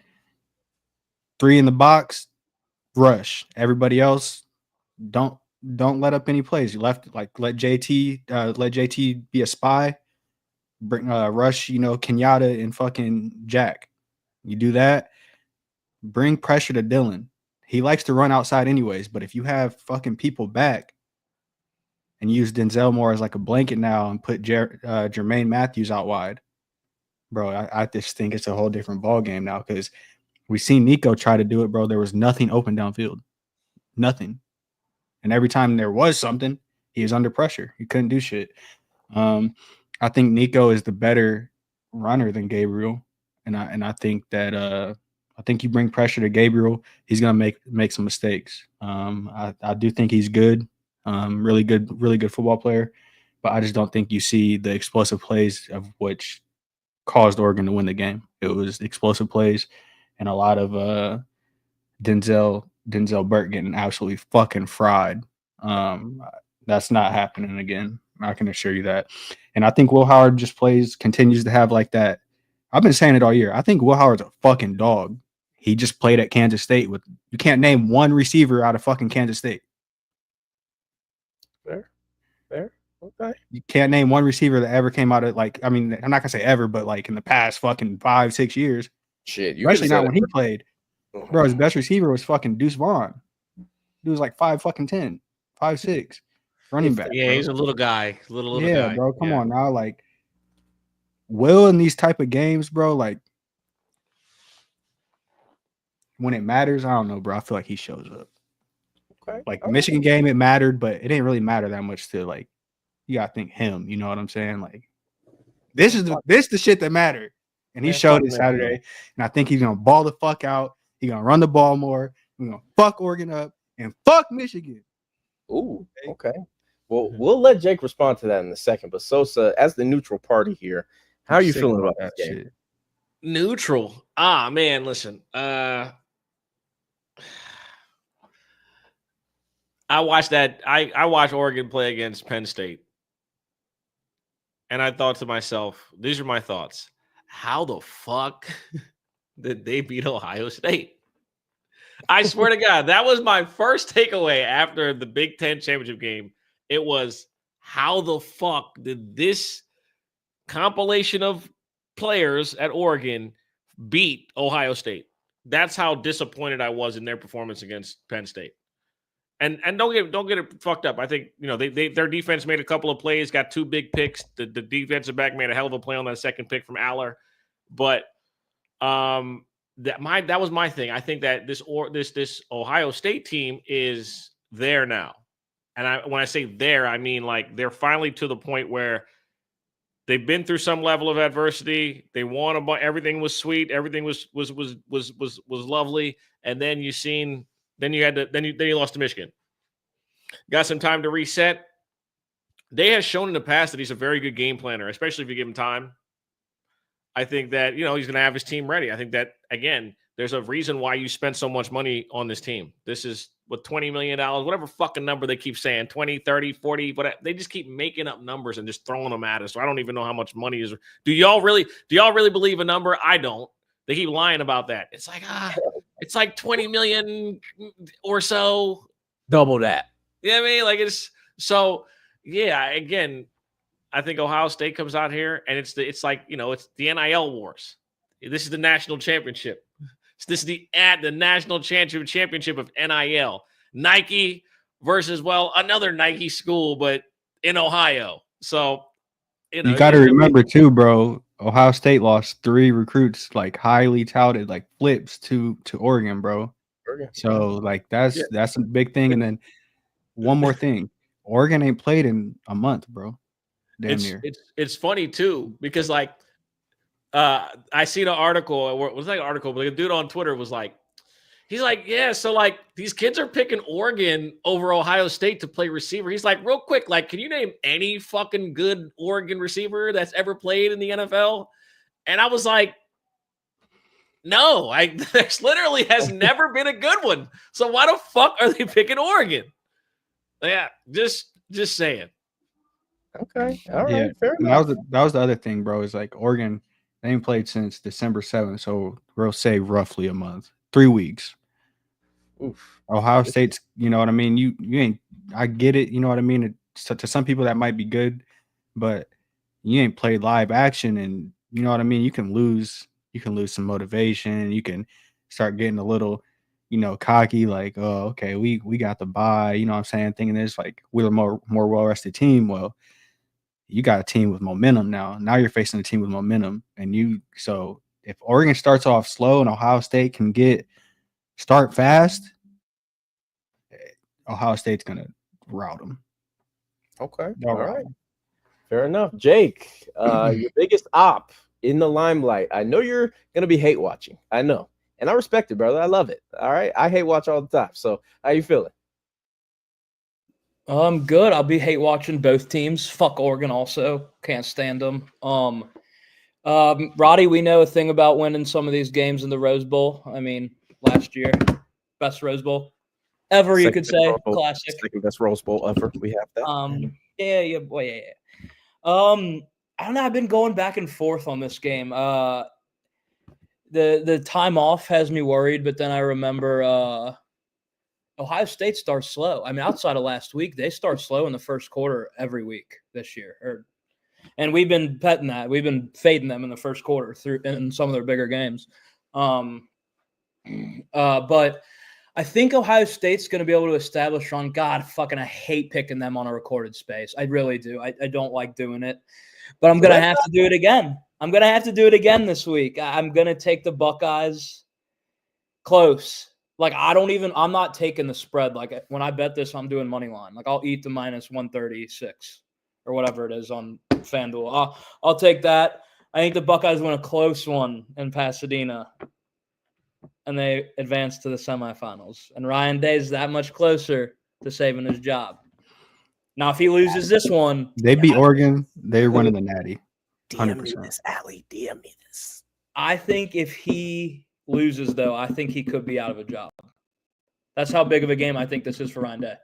3 in the box, rush. Everybody else, don't let up any plays. You let JT be a spy. Bring rush, Kenyatta and fucking Jack. You do that, bring pressure to Dylan. He likes to run outside anyways, but if you have fucking people back and use Denzel more as like a blanket now and put Jermaine Matthews out wide, bro, I just think it's a whole different ball game now because we seen Nico try to do it, bro. There was nothing open downfield. Nothing. And every time there was something, he was under pressure. He couldn't do shit. I think Nico is the better runner than Gabriel. And I think that I think you bring pressure to Gabriel, he's gonna make some mistakes. I do think he's good, really good football player, but I just don't think you see the explosive plays of which caused Oregon to win the game. It was explosive plays and a lot of Denzel Burke getting absolutely fucking fried. That's not happening again. I can assure you that. And I think Will Howard continues to have like that. I've been saying it all year. I think Will Howard's a fucking dog. He just played at Kansas State with. You can't name one receiver out of fucking Kansas State. Fair. Okay. You can't name one receiver that ever came out of I'm not gonna say ever, but like in the past fucking 5-6 years. Shit, Especially not when he played. Bro, his best receiver was fucking Deuce Vaughn. He was like 5'10", 5'6", running back. Yeah, bro. he's a little guy. Little yeah, guy. Bro. Come on now. Like, Will in these type of games, bro, like when it matters, I don't know, bro. I feel like he shows up. Okay. Like the Michigan game, it mattered, but it didn't really matter that much to like you gotta think him, you know what I'm saying? Like this is the shit that mattered. And he showed it Saturday. And I think he's gonna ball the fuck out. He's gonna run the ball more. We're gonna fuck Oregon up and fuck Michigan. Ooh, okay. Well, we'll let Jake respond to that in a second. But Sosa, as the neutral party here, how are you feeling about that game? Shit. Neutral. Man, listen. I watched that. I watched Oregon play against Penn State. And I thought to myself, these are my thoughts. How the fuck did they beat Ohio State? I swear to God, that was my first takeaway after the Big Ten championship game. It was, how the fuck did this compilation of players at Oregon beat Ohio State? That's how disappointed I was in their performance against Penn State. And don't get it fucked up. I think their defense made a couple of plays, got 2 big picks. The defensive back made a hell of a play on that second pick from Aller. But that was my thing. I think that this Ohio State team is there now. And when I say there, I mean like they're finally to the point where they've been through some level of adversity. They won everything was sweet, everything was lovely, and then you lost to Michigan. Got some time to reset. They have shown in the past that he's a very good game planner, especially if you give him time. I think that, he's going to have his team ready. I think that, again, there's a reason why you spent so much money on this team. This is with $20 million, whatever fucking number they keep saying, 20, 30, 40, but they just keep making up numbers and just throwing them at us. So I don't even know how much money is. Do y'all really believe a number? I don't. They keep lying about that. It's like 20 million or so. Double that. You know what I mean? Like again, I think Ohio State comes out here and it's the NIL wars. This is the national championship. This is the national championship of NIL. Nike versus another Nike school, but in Ohio. So you got to remember too, bro. Ohio State lost 3 recruits, like highly touted, like flips to Oregon, bro. So like that's a big thing. And then one more thing, Oregon ain't played in a month, bro. Damn near. It's funny too because like I seen an article. Was that an article? But like a dude on Twitter was like, he's like, yeah. So like these kids are picking Oregon over Ohio State to play receiver. He's like, real quick, like, can you name any fucking good Oregon receiver that's ever played in the NFL? And I was like, no, there's literally has never been a good one. So why the fuck are they picking Oregon? Yeah, just saying. Okay. All right. Yeah, Fair and enough. that was the other thing, bro. Is like Oregon, they ain't played since December 7th, so we'll say roughly a month, 3 weeks. Oof. Ohio State's, you know what I mean. You ain't. I get it. You know what I mean. So to some people that might be good, but you ain't played live action, and you know what I mean. You can lose. You can lose some motivation. You can start getting a little, cocky. Like, oh, okay, we got the bye. You know what I'm saying? Thinking this like we're a more well rested team. Well, you got a team with momentum now. Now you're facing a team with momentum, and so if Oregon starts off slow and Ohio State can start fast, Ohio State's gonna rout them. Okay. They'll All rout right. 'em. Fair enough. Jake, your biggest op in the limelight. I know you're gonna be hate watching. I know. And I respect it, brother. I love it. All right. I hate watch all the time. So how you feeling? Good. I'll be hate watching both teams. Fuck Oregon also. Can't stand them. Roddy, we know a thing about winning some of these games in the Rose Bowl. I mean, last year, best Rose Bowl ever, you could say. Classic. Second best Rose Bowl ever. We have that. Yeah, boy, yeah. I don't know. I've been going back and forth on this game. The time off has me worried, but then I remember Ohio State starts slow. I mean, outside of last week, they start slow in the first quarter every week this year. And we've been petting that. We've been fading them in the first quarter through in some of their bigger games. But I think Ohio State's going to be able to establish on God. Fucking, I hate picking them on a recorded space. I really do. I don't like doing it, but I'm going to have to do it again. I'm going to have to do it again this week. I'm going to take the Buckeyes close. Like, I'm not taking the spread. Like, when I bet this, I'm doing money line. Like, I'll eat the minus 136 or whatever it is on FanDuel. I'll take that. I think the Buckeyes win a close one in Pasadena, and they advance to the semifinals. And Ryan Day's that much closer to saving his job. Now, if he loses this one, they beat Oregon. They're winning the Natty. DM me this, Allie. DM me this. I think if he loses, though, I think he could be out of a job. That's how big of a game I think this is for Ryan Day.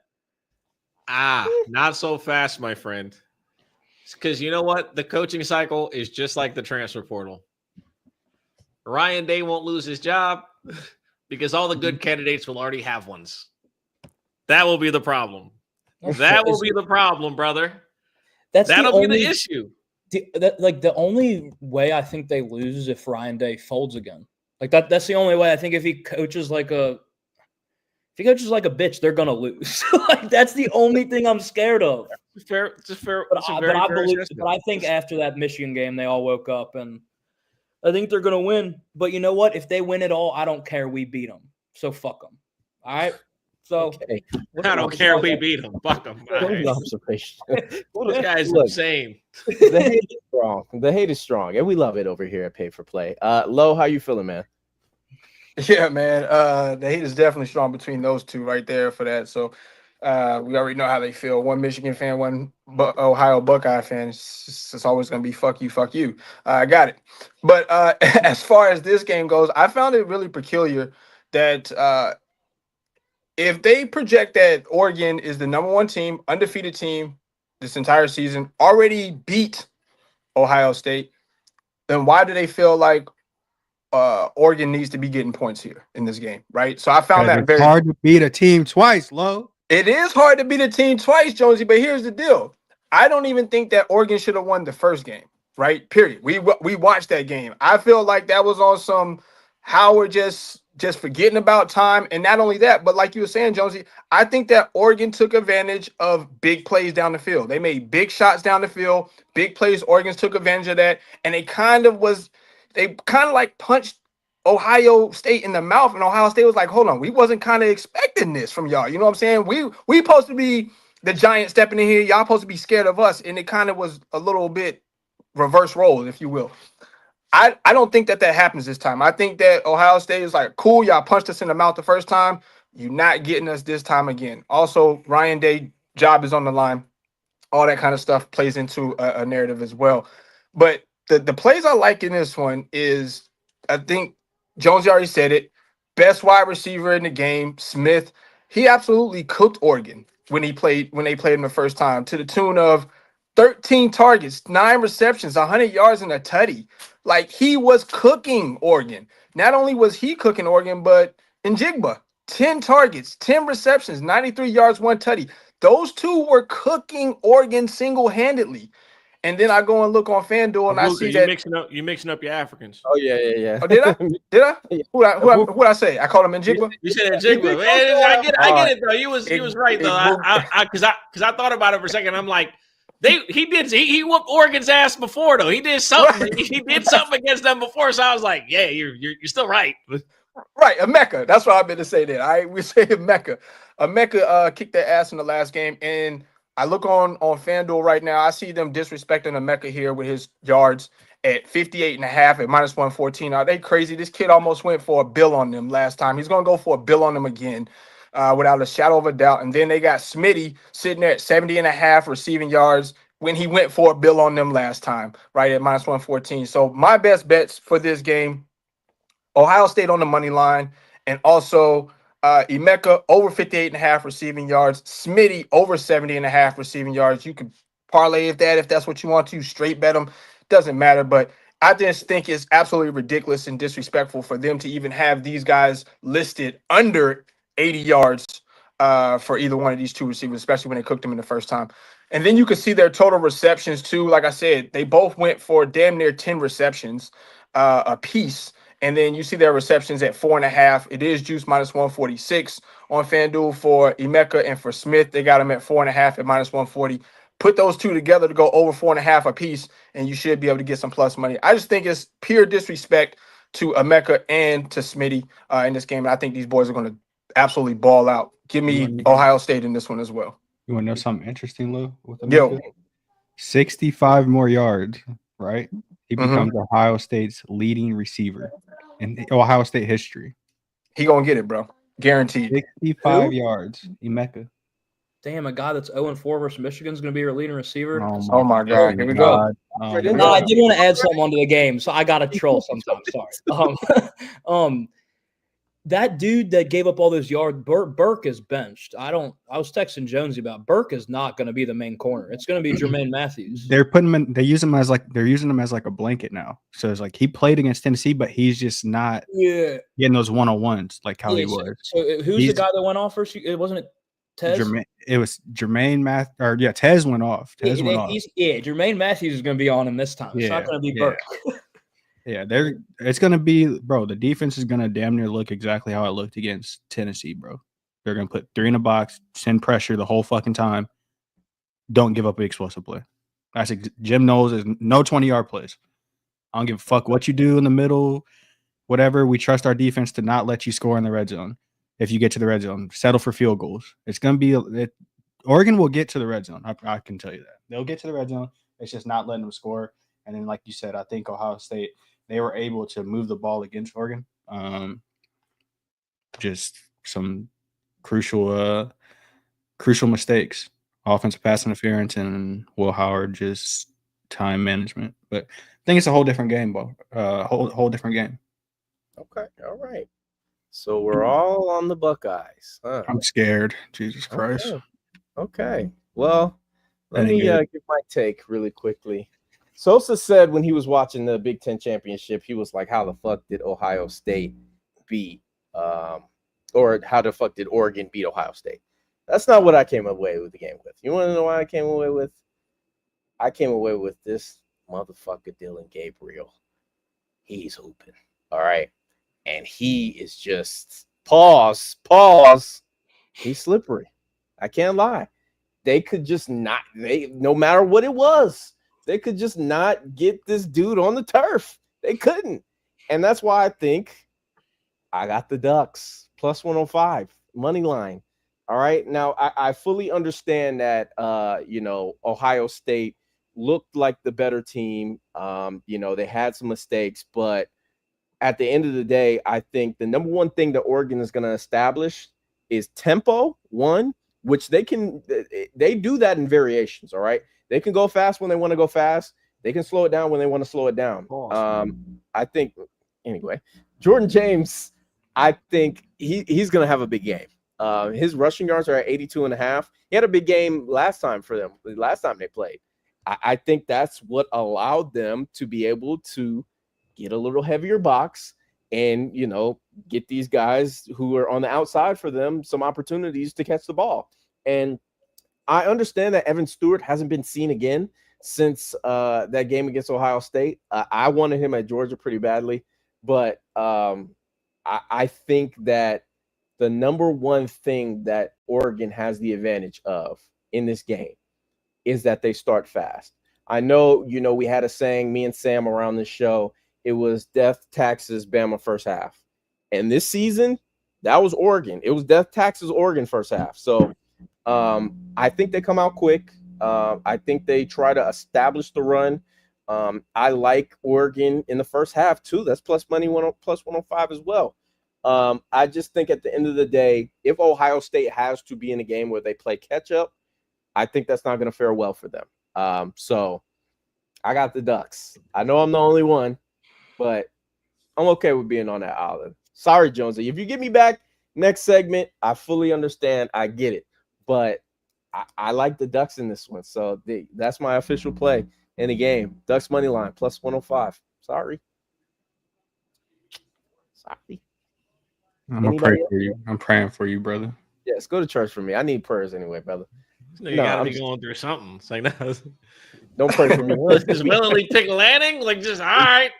Not so fast, my friend. Because you know what? The coaching cycle is just like the transfer portal. Ryan Day won't lose his job because all the good candidates will already have ones. That will be the problem. That will be the problem, brother. That'll be the issue. The only way I think they lose is if Ryan Day folds again. Like that's the only way. I think if he coaches like a bitch, they're gonna lose. Like that's the only thing I'm scared of. Fair. But I think after that Michigan game, they all woke up and I think they're gonna win. But you know what? If they win it all, I don't care. We beat them, so fuck them. All right. So okay. I don't care. We beat them. Fuck them. Right. Observation. This guy's insane. The hate is strong. The hate is strong, and we love it over here at Pay for Play. Lo, how you feeling, man? Yeah, man. The hate is definitely strong between those two right there for that. So we already know how they feel. One Michigan fan, one Ohio Buckeye fan. It's always going to be fuck you. I got it. But as far as this game goes, I found it really peculiar that if they project that Oregon is the number one team, undefeated team this entire season, already beat Ohio State, then why do they feel like Oregon needs to be getting points here in this game, right? So I found that very hard to beat a team twice, Lo. It is hard to beat a team twice, Jonesy, but here's the deal. I don't even think that Oregon should have won the first game, right? Period. We watched that game. I feel like that was on some Howard just forgetting about time. And not only that, but like you were saying, Jonesy, I think that Oregon took advantage of big plays down the field. They made big shots down the field, big plays. Oregon took advantage of that. And they kind of like punched Ohio State in the mouth, and Ohio State was like, hold on, we wasn't kind of expecting this from y'all. You know what I'm saying? We supposed to be the giant stepping in here. Y'all supposed to be scared of us. And it kind of was a little bit reverse role, if you will. I don't think that happens this time. I think that Ohio State is like, cool, y'all punched us in the mouth the first time. You're not getting us this time again. Also, Ryan Day job is on the line. All that kind of stuff plays into a narrative as well. But the plays I like in this one is, I think Jonesy already said it, best wide receiver in the game, Smith. He absolutely cooked Oregon when they played him the first time, to the tune of 13 targets, 9 receptions, 100 yards, and a tutty. Like, he was cooking Oregon. Not only was he cooking Oregon, but Njigba, 10 targets, 10 receptions, 93 yards, 1 tutty. Those two were cooking Oregon single-handedly. And then I go and look on FanDuel and I see you that. mixing up your Africans. Oh yeah. Oh, did I? Did I? Yeah. Who I say? I called him Njigba. You said Jigba. Man, I get it though. You was right though. Because I thought about it for a second. I'm like, he whooped Oregon's ass before though. He did something. Right. He did something against them before. So I was like, yeah, you're still right. Right, Emeka. That's what I've been to say there. We say Emeka. Emeka kicked their ass in the last game, and I look on FanDuel right now. I see them disrespecting Emeka here with his yards at 58.5 at minus 114. Are they crazy? This kid almost went for a bill on them last time. He's going to go for a bill on them again without a shadow of a doubt. And then they got Smitty sitting there at 70.5 receiving yards when he went for a bill on them last time, right, at minus 114. So my best bets for this game, Ohio State on the money line, and also Emeka over 58.5 receiving yards, Smitty over 70.5 receiving yards. You could parlay if that's what you want to, straight bet them. Doesn't matter, but I just think it's absolutely ridiculous and disrespectful for them to even have these guys listed under 80 yards for either one of these two receivers, especially when they cooked them in the first time. And then you can see their total receptions too. Like I said, they both went for damn near 10 receptions a piece. And then you see their receptions at 4.5. It is juice minus 146 on FanDuel for Emeka, and for Smith, they got him at 4.5 at minus 140. Put those two together to go over 4.5 a piece, and you should be able to get some plus money. I just think it's pure disrespect to Emeka and to Smitty in this game. And I think these boys are going to absolutely ball out. Give me Ohio State in this one as well. You want to know something interesting, Lou? With Yo. 65 more yards, right? He Mhm. becomes Ohio State's leading receiver in Ohio State history. He going to get it, bro. Guaranteed. 65 yards, Emeka. Damn, a guy that's 0-4 versus Michigan is going to be your leading receiver. Oh my God. Here we go. No, I did want to add something onto the game, so I got to troll sometimes. Sorry. That dude that gave up all those yards, Burke is benched. I was texting Jonesy about Burke is not going to be the main corner. It's going to be Jermaine Matthews. They're using him as like a blanket now. So it's like he played against Tennessee, but he's just not getting those one-on-ones like how he was. So who's the guy that went off first? It wasn't Tez? It was Jermaine Tez went off. Jermaine Matthews is going to be on him this time. It's not going to be Burke. Yeah, it's gonna be, bro. The defense is gonna damn near look exactly how it looked against Tennessee, bro. They're gonna put 3 in a box, send pressure the whole fucking time. Don't give up an explosive play. Jim Knowles is no 20-yard plays. I don't give a fuck what you do in the middle, whatever. We trust our defense to not let you score in the red zone. If you get to the red zone, settle for field goals. It's gonna be Oregon will get to the red zone. I can tell you that they'll get to the red zone. It's just not letting them score. And then, like you said, I think Ohio State, they were able to move the ball against Oregon. Just some crucial mistakes, offensive pass interference, and Will Howard just time management. But I think it's a whole different game, bro. Whole different game. Okay, all right. So we're all on the Buckeyes. Huh? I'm scared. Jesus Christ. Okay. Well, let me give my take really quickly. Sosa said when he was watching the Big Ten championship, he was like, how the fuck did Ohio State beat or how the fuck did Oregon beat Ohio State? That's not what I came away with the game with. You want to know what I came away with? I came away with this motherfucker Dylan Gabriel. He's hooping. All right. And he is just pause. He's slippery. I can't lie. They could just not, no matter what it was, they could just not get this dude on the turf. They couldn't. And that's why I think I got the Ducks plus 105 money line. All right. Now, I fully understand that, Ohio State looked like the better team. They had some mistakes, but at the end of the day, I think the number one thing that Oregon is going to establish is tempo, which they do that in variations. All right. They can go fast when they want to go fast. They can slow it down when they want to slow it down. I think, anyway, Jordan James, I think he's going to have a big game. His rushing yards are at 82.5. He had a big game last time for them, last time they played. I think that's what allowed them to be able to get a little heavier box and, get these guys who are on the outside for them some opportunities to catch the ball. And I understand that Evan Stewart hasn't been seen again since that game against Ohio State. I wanted him at Georgia pretty badly, but I think that the number one thing that Oregon has the advantage of in this game is that they start fast. I know, we had a saying, me and Sam around this show, it was death, taxes, Bama first half. And this season, that was Oregon. It was death, taxes, Oregon first half. So I think they come out quick. I think they try to establish the run. I like Oregon in the first half too. That's plus money, plus 105 as well. I just think at the end of the day, if Ohio State has to be in a game where they play catch up, I think that's not going to fare well for them. So I got the Ducks. I know I'm the only one, but I'm okay with being on that island. Sorry, Jonesy. If you get me back next segment, I fully understand. I get it. But I like the Ducks in this one. So that's my official play in the game. Ducks money line plus 105. Sorry. I'm gonna pray for you. I'm praying for you, brother. Yes, go to church for me. I need prayers anyway, brother. You gotta be going through something. It's like, no. Don't pray for me. Just willingly pick Lanning? Like, just all right.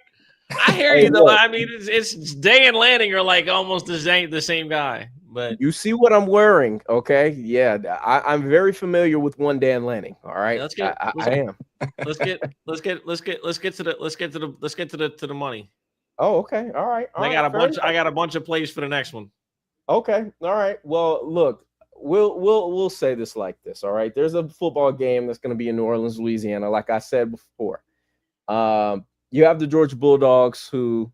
I hear you though. I mean, it's Day and Lanning are like almost the same guy. But you see what I'm wearing, okay? Yeah, I'm very familiar with one Dan Lanning. All right, I am. Let's get to the money. Oh, okay. All right. I got a bunch of plays for the next one. Okay. All right. Well, look, we'll say this like this. All right. There's a football game that's going to be in New Orleans, Louisiana. Like I said before, you have the Georgia Bulldogs who,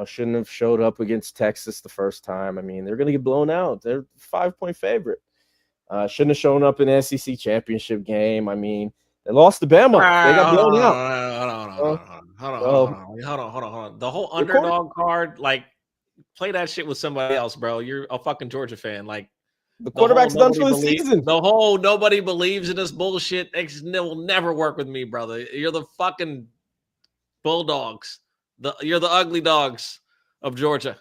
shouldn't have showed up against Texas the first time. I mean, they're going to get blown out. They're 5-point favorite. Shouldn't have shown up in the SEC championship game. I mean, they lost to Bama. They got blown out. Hold on. The whole underdog card, like, play that shit with somebody else, bro. You're a fucking Georgia fan. Like, the quarterback's done for the season. The whole nobody believes in this bullshit. It will never work with me, brother. You're the fucking Bulldogs. You're the ugly dogs of Georgia.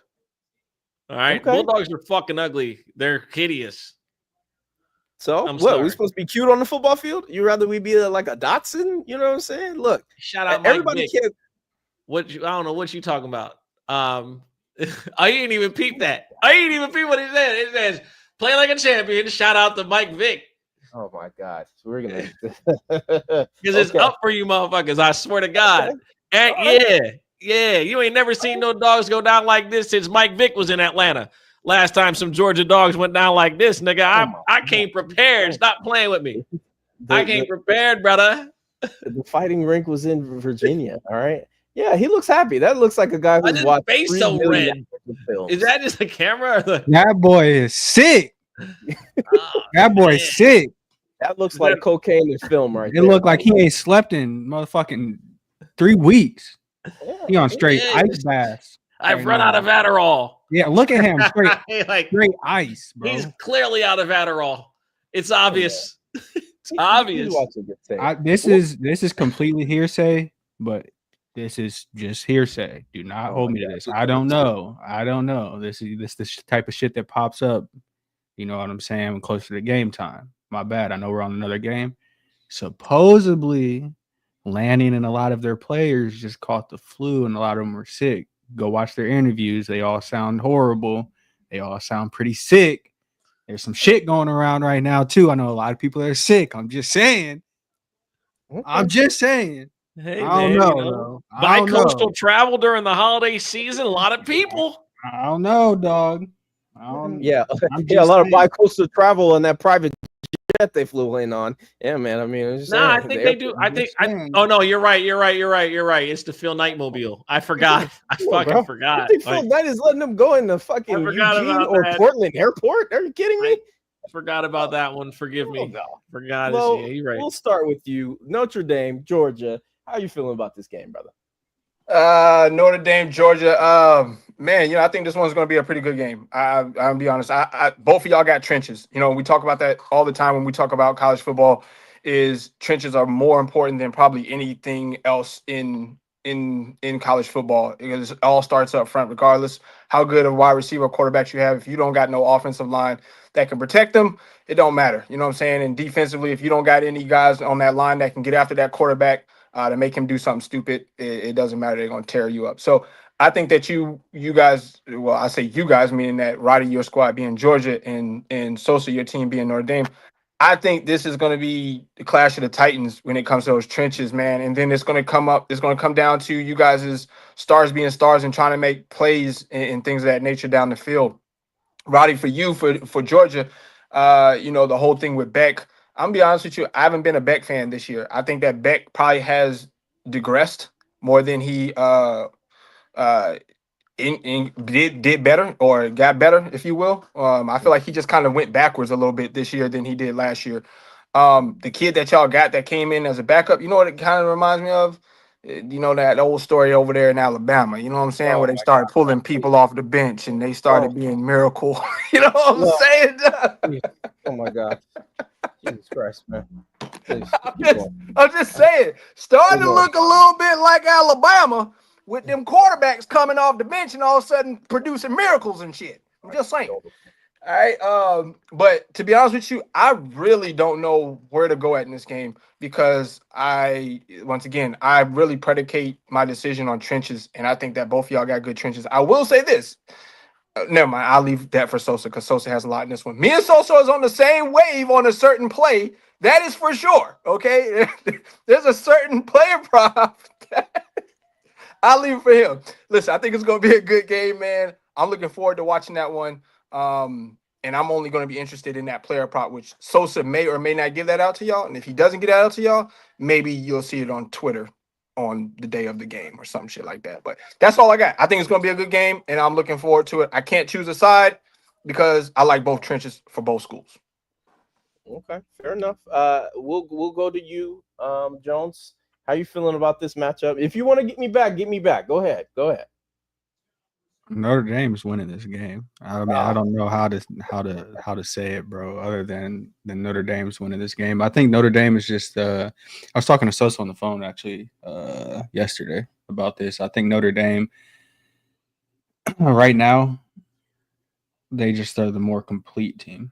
All right, okay. Bulldogs are fucking ugly. They're hideous. So what? Are we supposed to be cute on the football field? You rather we be like a Dotson? You know what I'm saying? Look, shout out everybody. I don't know what you talking about. I didn't even peep that. I didn't even peep what he said. It says play like a champion. Shout out to Mike Vick. Oh my God, so we're gonna because it's up for you, motherfuckers. I swear to God. Okay. And yeah, you ain't never seen no dogs go down like this since Mike Vick was in Atlanta. Last time some Georgia dogs went down like this, nigga, I came prepared. Stop playing with me. I came prepared, brother. The fighting rink was in Virginia. All right. Yeah, he looks happy. That looks like a guy who's watched face so red. Is that just a camera? Or that boy is sick. That boy is sick. That looks like cocaine in film, right? It looked like he ain't slept in motherfucking 3 weeks. Yeah, he on straight ice baths. I've run out of Adderall. Yeah, look at him. Straight ice, bro. He's clearly out of Adderall. It's obvious. Oh, yeah. It's obvious. This is completely hearsay, but this is just hearsay. Do not hold me to this. I don't know. This is the type of shit that pops up. You know what I'm saying? Closer to game time. My bad. I know we're on another game. Supposedly, Lanning and a lot of their players just caught the flu, and a lot of them were sick. Go watch their interviews. They all sound horrible. They all sound pretty sick. There's some shit going around right now, too. I know a lot of people are sick. I'm just saying. Hey, I don't know. Bi-coastal travel during the holiday season. A lot of people. I don't know, dog. A lot of bi-coastal travel and that private jet they flew in on. Yeah, man. I mean, I think they do. Oh no, you're right. It's the Phil Knight mobile. I forgot. I fucking forgot. I think Phil Knight is letting them go in the fucking Eugene or Portland airport. Are you kidding me? I forgot about that one. Forgive me. No. Forgot. Well, you're right. We'll start with you. Notre Dame, Georgia. How are you feeling about this game, brother? Notre Dame, Georgia. Man, I think this one's going to be a pretty good game. I'll be honest. Both of y'all got trenches. We talk about that all the time when we talk about college football is trenches are more important than probably anything else in college football, because it all starts up front, regardless how good of wide receiver quarterbacks you have. If you don't got no offensive line that can protect them, it don't matter. You know what I'm saying? And defensively, if you don't got any guys on that line that can get after that quarterback to make him do something stupid, it doesn't matter. They're going to tear you up. So I think that you guys, well, I say you guys, meaning that Roddy, your squad being Georgia, and Sosa, your team being Notre Dame, I think this is going to be the clash of the Titans when it comes to those trenches, man. And then it's going to come down to you guys' stars being stars and trying to make plays and things of that nature down the field. Roddy, for you, for Georgia, the whole thing with Beck, I'm gonna be honest with you, I haven't been a Beck fan this year. I think that Beck probably has digressed more than he uh did better, or got better, if you will. I feel like he just kind of went backwards a little bit this year than he did last year. The kid that y'all got that came in as a backup, you know what it kind of reminds me of? That old story over there in Alabama, you know what I'm saying, where they started pulling people off the bench and they started being miracle. You know what I'm saying? Oh my God. Jesus Christ, man. Please, I'm just saying, starting to look a little bit like Alabama with them quarterbacks coming off the bench and all of a sudden producing miracles and shit. I'm just saying. All right. But to be honest with you, I really don't know where to go at in this game, because I really predicate my decision on trenches, and I think that both of y'all got good trenches. I will say this. Never mind. I'll leave that for Sosa, because Sosa has a lot in this one. Me and Sosa is on the same wave on a certain play. That is for sure. Okay. There's a certain player prop. I'll leave it for him. Listen, I think it's going to be a good game, man. I'm looking forward to watching that one. And I'm only going to be interested in that player prop, which Sosa may or may not give that out to y'all. And if he doesn't get that out to y'all, maybe you'll see it on Twitter on the day of the game or some shit like that. But that's all I got. I think it's going to be a good game, and I'm looking forward to it. I can't choose a side because I like both trenches for both schools. Okay, fair enough. We'll go to you, Jones. How you feeling about this matchup? If you want to get me back. Go ahead. Notre Dame's winning this game. I mean, I don't know how to say it, bro, other than Notre Dame's winning this game. I think Notre Dame is just I was talking to Sosa on the phone actually yesterday about this. I think Notre Dame right now, they just are the more complete team.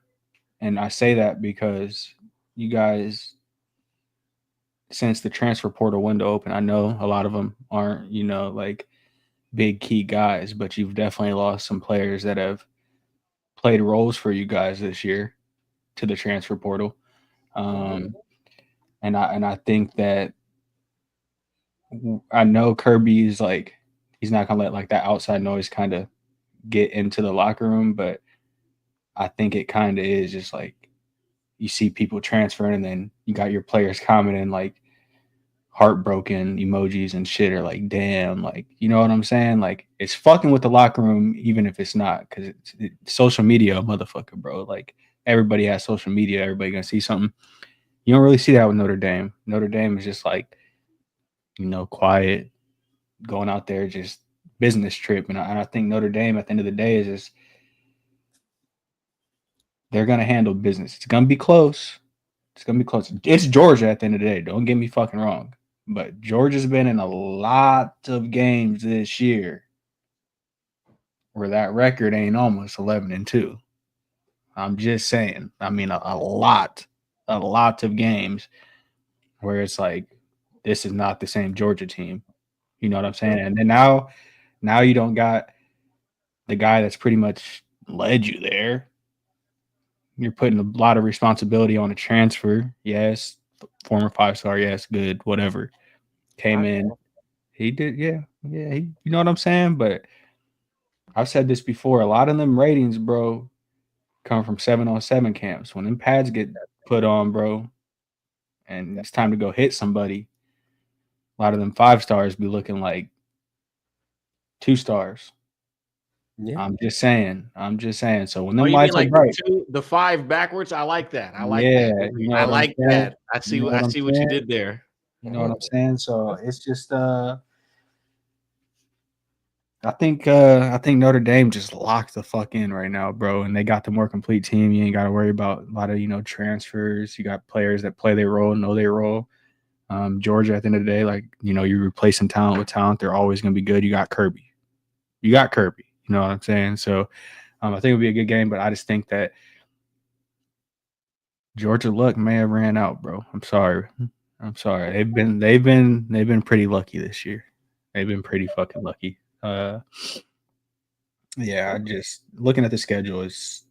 And I say that because you guys, since the transfer portal window open, I know a lot of them aren't, like big key guys, but you've definitely lost some players that have played roles for you guys this year to the transfer portal. And I think that I know Kirby's like, he's not gonna let like that outside noise kind of get into the locker room, but I think it kind of is just like you see people transferring and then you got your players commenting like heartbroken emojis and shit, or like, damn, like, you know what I'm saying? Like, it's fucking with the locker room, even if it's not, because it's social media, motherfucker, bro. Like, everybody has social media. Everybody gonna see something. You don't really see that with Notre Dame. Notre Dame is just like, quiet, going out there, just business trip. And I think Notre Dame, at the end of the day, is just, they're gonna handle business. It's gonna be close. It's Georgia at the end of the day. Don't get me fucking wrong. But Georgia's been in a lot of games this year where that record ain't almost 11-2. I'm just saying. I mean, a lot of games where it's like, this is not the same Georgia team. You know what I'm saying? And then now you don't got the guy that's pretty much led you there. You're putting a lot of responsibility on a transfer. Yes, former 5-star. Yes, good, whatever. Came in. He did, yeah. You know what I'm saying? But I've said this before. A lot of them ratings, bro, come from 7-on-7 camps. When them pads get put on, bro, and it's time to go hit somebody, a lot of them 5-stars be looking like 2 stars. Yeah. I'm just saying. So when them lights are bright, the 5 backwards, I like that. I like that. You know I like that. I see what you did there. You know what I'm saying? So it's just I think Notre Dame just locked the fuck in right now, bro, and they got the more complete team. You ain't got to worry about a lot of transfers. You got players that play their role, know their role. Georgia, at the end of the day, like you're replacing talent with talent. They're always going to be good. You got Kirby. You know what I'm saying? So I think it'll be a good game, but I just think that Georgia luck may have ran out, bro. I'm sorry. They've been pretty lucky this year. They've been pretty fucking lucky. Yeah, I just looking at the schedule is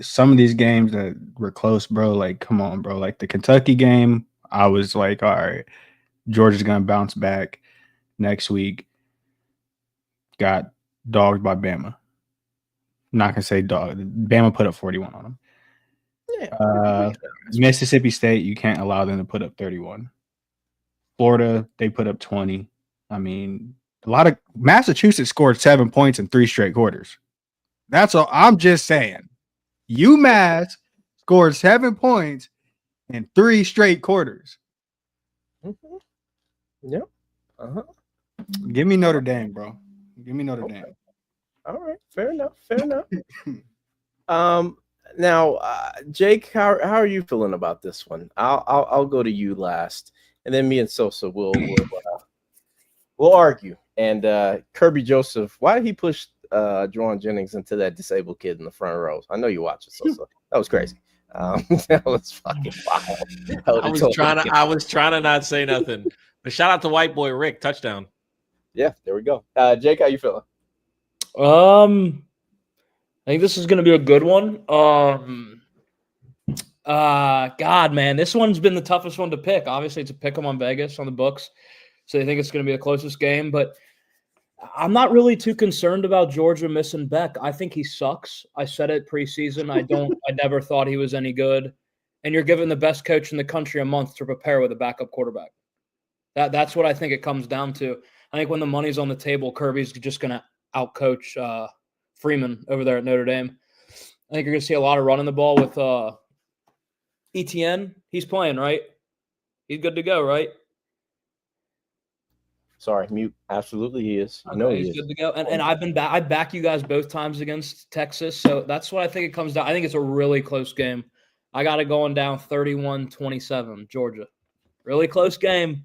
some of these games that were close, bro. Like, come on, bro. Like the Kentucky game, I was like, all right, Georgia's gonna bounce back next week. Got dogged by Bama. Not gonna say dog. Bama put up 41 on them. Yeah. Mississippi State, you can't allow them to put up 31. Florida, they put up 20. I mean, a lot of Massachusetts scored 7 points in 3 straight quarters. That's all. I'm just saying. UMass scored 7 points in 3 straight quarters. Mm-hmm. Yep. Give me Notre Dame, bro. Give me Notre Dame. All right. Fair enough. Now, Jake, how are you feeling about this one? I'll go to you last, and then me and Sosa will argue. And Kirby Joseph, why did he push Juwan Jennings into that disabled kid in the front row? I know you watch it, Sosa. That was crazy. That was fucking wild. I was trying to not say nothing. But shout out to white boy Rick, touchdown. Yeah, there we go. Jake, how you feeling? I think this is going to be a good one. God, man, this one's been the toughest one to pick. Obviously, it's a pick 'em on Vegas on the books, so I think it's going to be the closest game. But I'm not really too concerned about Georgia missing Beck. I think he sucks. I said it preseason. I never thought he was any good. And you're giving the best coach in the country a month to prepare with a backup quarterback. That's what I think it comes down to. I think when the money's on the table, Kirby's just going to outcoach Freeman over there at Notre Dame. I think you're going to see a lot of running the ball with ETN. He's playing, right? He's good to go, right? Sorry, mute. Absolutely, he is. I know he's good to go. And I back you guys both times against Texas, so that's what I think it comes down. I think it's a really close game. I got it going down 31-27, Georgia. Really close game.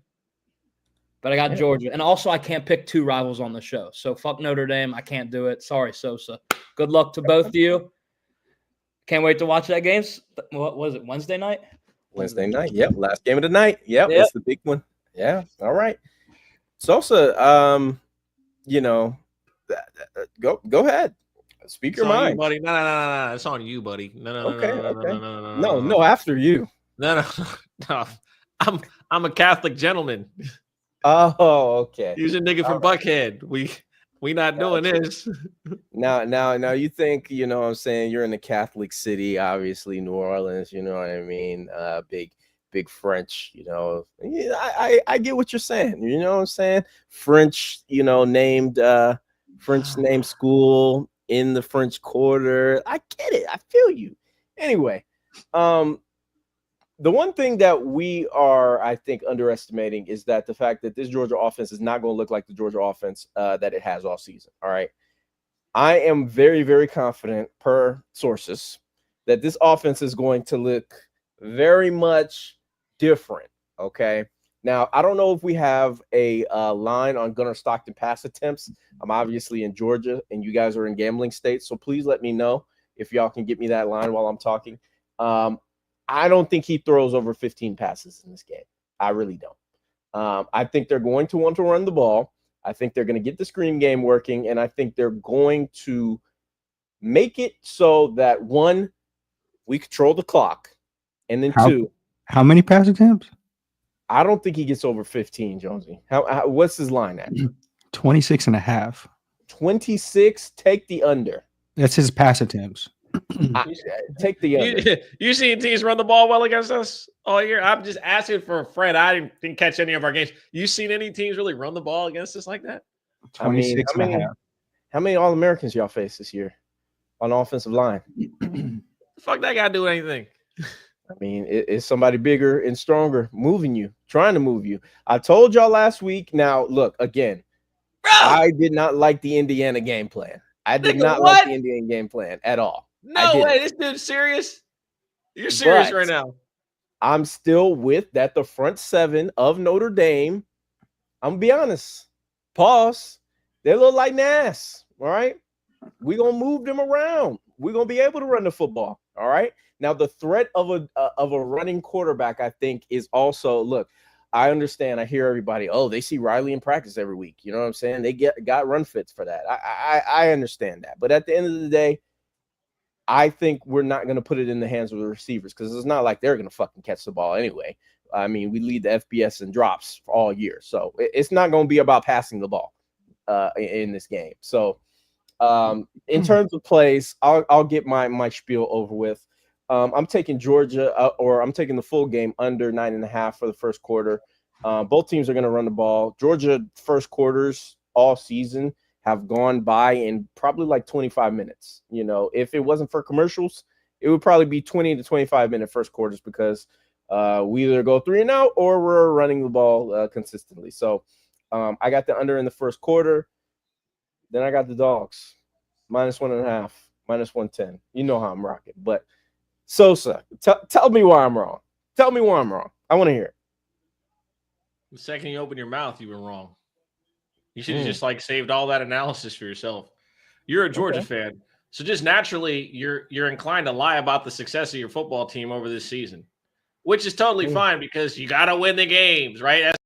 But I got Georgia. And also, I can't pick 2 rivals on the show. So, fuck Notre Dame. I can't do it. Sorry, Sosa. Good luck to both of you. Can't wait to watch that game. What was it, Wednesday night? Wednesday night. Yep. Last game of the night. Yep. It's the big one. Yeah. All right. Sosa, go ahead. Speak your mind. You, buddy. No. It's on you, buddy. No, after you. No. I'm a Catholic gentleman. Oh, okay. He's a nigga from Buckhead. We not doing this. Now you think, what I'm saying, you're in the Catholic city, obviously New Orleans, you know what I mean? Big French, I get what you're saying. You know what I'm saying? French, named school in the French Quarter. I get it. I feel you. Anyway, the one thing that we are, I think, underestimating is that the fact that this Georgia offense is not going to look like the Georgia offense that it has all season. All right. I am very, very confident, per sources, that this offense is going to look very much different. Okay. Now, I don't know if we have a line on Gunnar Stockton pass attempts. I'm obviously in Georgia, and you guys are in gambling states. So please let me know if y'all can get me that line while I'm talking. I don't think he throws over 15 passes in this game. I really don't. I think they're going to want to run the ball. I think they're going to get the screen game working, and I think they're going to make it so that, 1, we control the clock, and then 2. How many pass attempts? I don't think he gets over 15, Jonesy. What's his line at? 26.5. 26. Take the under. That's his pass attempts. Take the under. You seen teams run the ball well against us all year? I'm just asking for a friend. I didn't catch any of our games. You seen any teams really run the ball against us like that? 26.5. How many All-Americans y'all face this year on the offensive line? Fuck that guy do anything. I mean, it's somebody bigger and stronger moving you, trying to move you. I told y'all last week. Now, look, again, Bro, I did not like the Indiana game plan. I did Nigga, not what? like the Indiana game plan at all. no way. This dude's serious. You're serious But right now. I'm still with that. The front seven of Notre Dame, I'm gonna be honest. Pause. They're a little like Nass. All right. We're gonna move them around. We're gonna be able to run the football. All right. Now, the threat of a running quarterback, I think, is also look. I understand. I hear everybody. Oh, they see Riley in practice every week. You know what I'm saying? They got run fits for that. I understand that. But at the end of the day, I think we're not going to put it in the hands of the receivers because it's not like they're going to fucking catch the ball anyway. I mean, we lead the FBS in drops all year, so it's not going to be about passing the ball in this game. So, in terms of plays, I'll get my spiel over with. I'm taking Georgia, or I'm taking the full game under 9.5 for the first quarter. Both teams are going to run the ball. Georgia first quarters all season have gone by in probably like 25 minutes. You know, if it wasn't for commercials, it would probably be 20 to 25-minute first quarters because we either go 3 and out or we're running the ball consistently. So I got the under in the first quarter. Then I got the dogs -1.5, -110. You know how I'm rocking. But Sosa, tell me why I'm wrong. Tell me why I'm wrong. I want to hear it. The second you open your mouth, you were wrong. You should have just like saved all that analysis for yourself. You're a Georgia fan, so just naturally you're inclined to lie about the success of your football team over this season, which is totally fine because you got to win the games, right? That's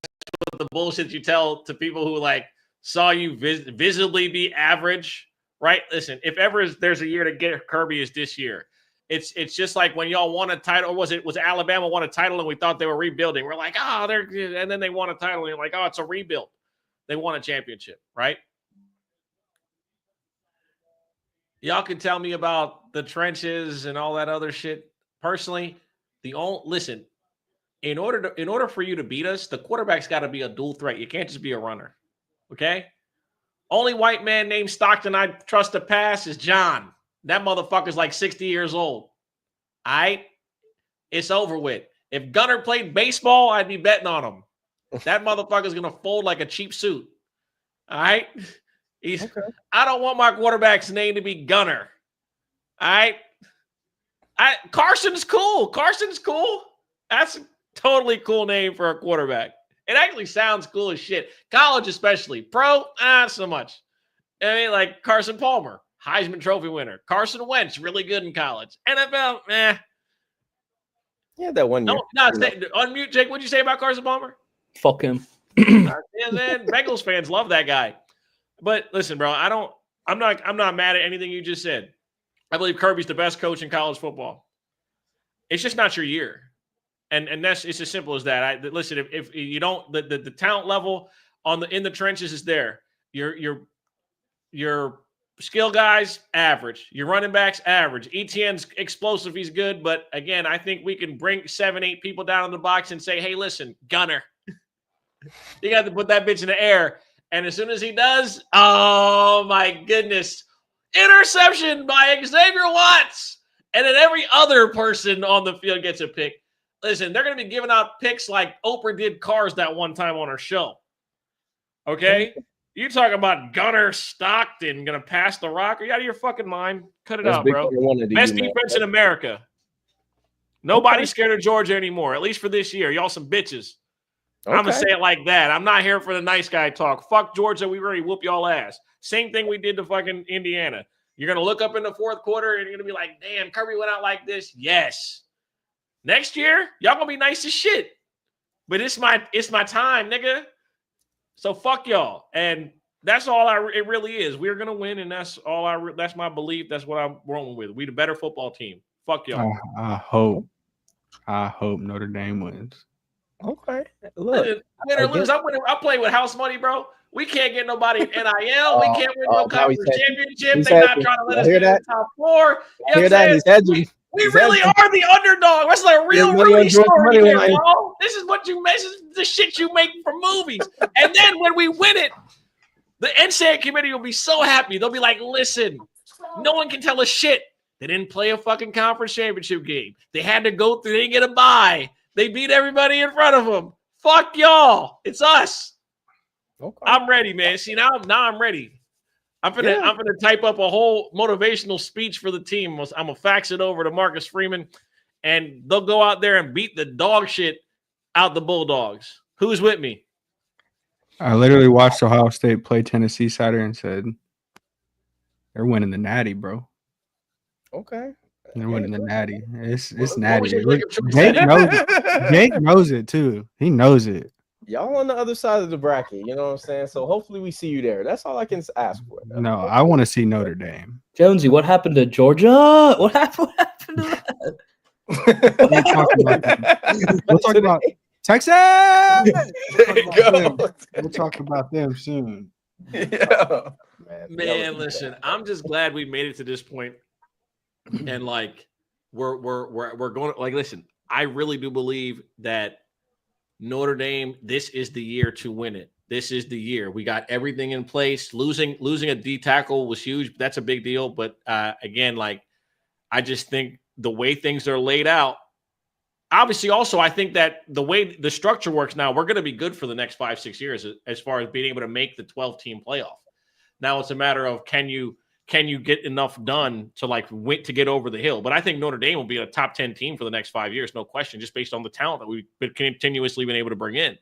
what the bullshit you tell to people who like saw you visibly be average, right? Listen, if ever there's a year to get Kirby is this year. It's just like when y'all won a title, or was Alabama won a title and we thought they were rebuilding. We're like, and then they won a title and you're like, oh, it's a rebuild. They won a championship, right? Y'all can tell me about the trenches and all that other shit. Personally, listen, in order for you to beat us, the quarterback's got to be a dual threat. You can't just be a runner. Okay? Only white man named Stockton I trust to pass is John. That motherfucker's like 60 years old. All right? It's over with. If Gunner played baseball, I'd be betting on him. That motherfucker's going to fold like a cheap suit. All right? I don't want my quarterback's name to be Gunner. All right? Carson's cool. Carson's cool. That's a totally cool name for a quarterback. It actually sounds cool as shit. College especially. Pro, not so much. I mean, like Carson Palmer, Heisman Trophy winner. Carson Wentz, really good in college. NFL, Yeah, that 1 year. Unmute, Jake. What'd you say about Carson Palmer? Fuck him. And then Bengals fans love that guy. But listen, bro, I'm not mad at anything you just said. I believe Kirby's the best coach in college football. It's just not your year. And it's as simple as that. Listen, if you don't, the talent level in the trenches is there. Your skill guys, average. Your running backs, average. ETN's explosive, he's good. But again, I think we can bring 7-8 people down in the box and say, hey, listen, Gunner. You got to put that bitch in the air. And as soon as he does, oh my goodness, interception by Xavier Watts. And then every other person on the field gets a pick. Listen, they're going to be giving out picks like Oprah did Cars that one time on her show. Okay? You talking about Gunner Stockton going to pass the rock? Are you out of your fucking mind? Cut it out, bro. Best defense in America. Nobody's scared of Georgia anymore, at least for this year. Y'all some bitches. I'm going to say it like that. I'm not here for the nice guy talk. Fuck Georgia. We already whoop y'all ass. Same thing we did to fucking Indiana. You're going to look up in the fourth quarter and you're going to be like, damn, Kirby went out like this. Yes. Next year, y'all going to be nice as shit. But it's my time, nigga. So fuck y'all. And that's all it really is. We're going to win, and that's all that's my belief. That's what I'm rolling with. We the better football team. Fuck y'all. I hope Notre Dame wins. Okay. Look. Win or lose, I'm playing with house money, bro. We can't get nobody NIL. We can't win no conference championship. They're not trying to let us get in the top 4. You know what I'm saying? We really are the underdog. That's like a real story here, bro. This is the shit you make for movies. And then when we win it, the NCAA committee will be so happy. They'll be like, listen, no one can tell us shit. They didn't play a fucking conference championship game. They had to go through. They didn't get a bye. They beat everybody in front of them. Fuck y'all. It's us. Okay. I'm ready, man. See, now I'm ready. I'm gonna type up a whole motivational speech for the team. I'm gonna fax it over to Marcus Freeman, and they'll go out there and beat the dog shit out the Bulldogs. Who's with me? I literally watched Ohio State play Tennessee Saturday and said they're winning the Natty, bro. Okay. They're winning the Natty. It's What was Natty. your Jacob choice Jake setting? knows it. Jake knows it too. He knows it. Y'all on the other side of the bracket, you know what I'm saying? So hopefully we see you there. That's all I can ask for. No, I want to see Notre Dame. Jonesy, what happened to Georgia? What happened to that? We'll talk about that. We'll talk about Texas. There you go. We'll talk about them soon. Yeah. Man, listen, I'm just glad we made it to this point, and like we're going. Like, listen, I really do believe that Notre Dame, this is the year to win it. This is the year. We got everything in place. Losing a D tackle was huge. That's a big deal. But again, like I just think the way things are laid out. Obviously, also, I think that the way the structure works now, we're going to be good for the next 5-6 years as far as being able to make the 12-team playoff. Now it's a matter of can you get enough done to like win to get over the hill? But I think Notre Dame will be a top 10 team for the next 5 years, no question, just based on the talent that we've continuously been able to bring in.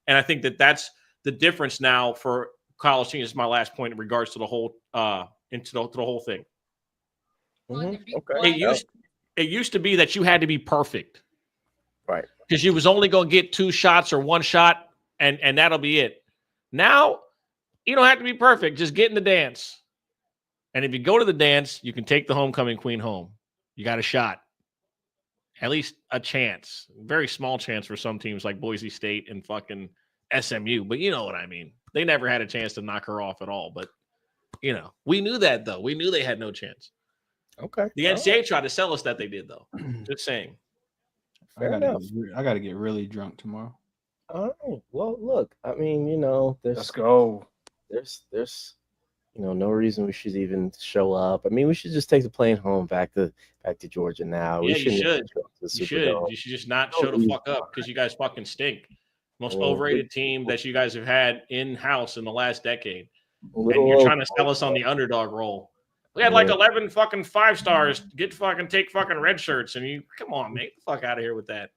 And I think that that's the difference now for college teams. This is my last point in regards to the whole into the whole thing. Mm-hmm. Okay. It used to be that you had to be perfect. Right. Because you was only going to get 2 shots or 1 shot, and that'll be it. Now, you don't have to be perfect. Just get in the dance. And if you go to the dance, you can take the homecoming queen home. You got a shot. At least a chance. Very small chance for some teams like Boise State and fucking SMU. But you know what I mean. They never had a chance to knock her off at all. But, you know, we knew that, though. We knew they had no chance. Okay. The NCAA tried to sell us that they did, though. Just saying. Fair enough. I got to get really drunk tomorrow. All right. Well, look, I mean, you know, Let's go. There's no reason we should even show up. I mean, we should just take the plane home back to Georgia now. Yeah, we you should. You should. You should just not show the fuck up because you guys fucking stink. Most overrated team that you guys have had in-house in the last decade. And you're trying to sell us on the underdog role. We had like 11 fucking 5 stars take fucking red shirts. And you, come on, man, get the fuck out of here with that.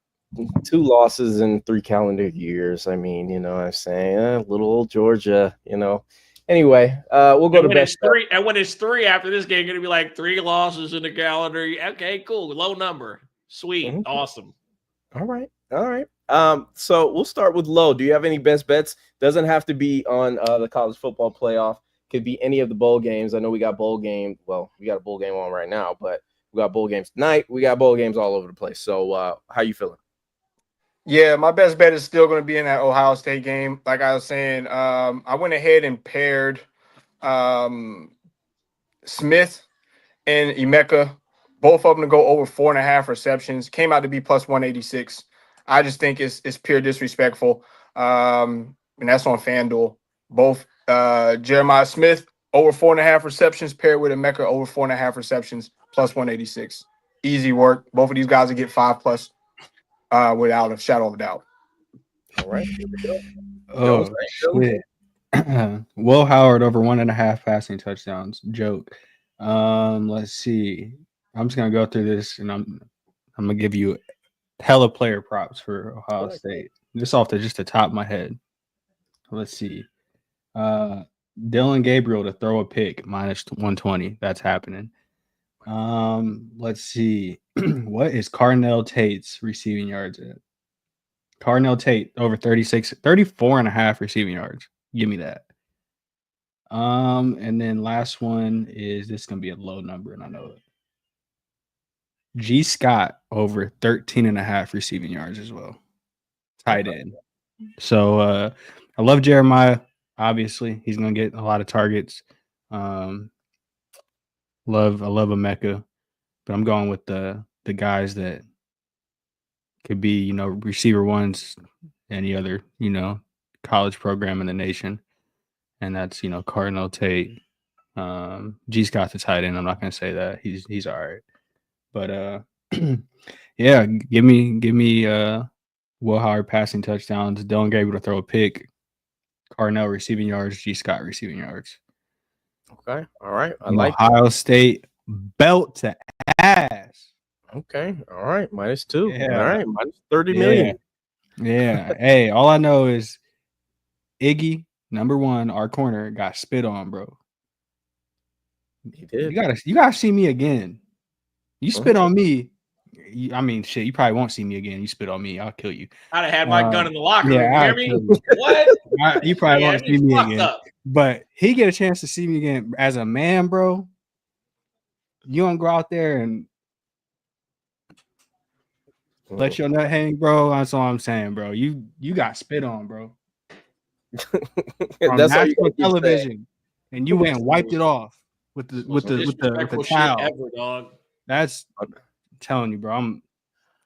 2 losses in 3 calendar years. I mean, you know what I'm saying? Little old Georgia, you know. Anyway, we'll go to best. And when it's 3 after this game, going to be like 3 losses in the calendar. Okay, cool. Low number. Sweet. Mm-hmm. Awesome. All right. So we'll start with low. Do you have any best bets? Doesn't have to be on the college football playoff. Could be any of the bowl games. I know we got bowl game. Well, we got a bowl game on right now, but we got bowl games tonight. We got bowl games all over the place. So how you feeling? Yeah, my best bet is still going to be in that Ohio State game. Like I was saying, I went ahead and paired Smith and Emeka, both of them to go over 4.5 receptions. Came out to be plus 186. I just think it's pure disrespectful. And that's on FanDuel. Both Jeremiah Smith over 4.5 receptions paired with Emeka over 4.5 receptions plus 186. Easy work. Both of these guys will get 5+ without a shadow of a doubt. All right. Oh, shit. Will Howard over 1.5 passing touchdowns. Joke. Let's see. I'm just gonna go through this, and I'm gonna give you hella player props for Ohio State. Just off just the top of my head. Let's see. Dylan Gabriel to throw a pick minus 120. That's happening. Let's see. What is Carnell Tate's receiving yards at? Carnell Tate over 34.5 receiving yards. Give me that. And then last one is this gonna be a low number, and I know it. G. Scott over 13.5 receiving yards as well. Tight end. So I love Jeremiah. Obviously, he's gonna get a lot of targets. I love Emeka, but I'm going with the guys that could be, receiver ones, any other, college program in the nation. And that's, Cardinal Tate. G. Scott's a tight end. I'm not gonna say that. He's all right. But yeah, give me Will Howard passing touchdowns, Dylan Gabriel to throw a pick, Carnell receiving yards, G. Scott receiving yards. Okay. All right. I And like it. Ohio State belt to ass. Okay. All right. -2. Yeah. All right. Minus 30 million. Yeah. Hey, all I know is Iggy, number one, our corner, got spit on, bro. He did. You gotta see me again. You spit on me. I mean, shit, you probably won't see me again. You spit on me, I'll kill you. I'd have had my gun in the locker room. Yeah, You hear me? What? You probably won't see me again. Up. But he get a chance to see me again as a man, bro. You don't go out there and let your nut hang, bro. That's all I'm saying, bro. You got spit on, bro. From That's all you national gotta keep television, saying. and you went and wiped it off with the towel. Ever, dog. That's I'm telling you, bro. I'm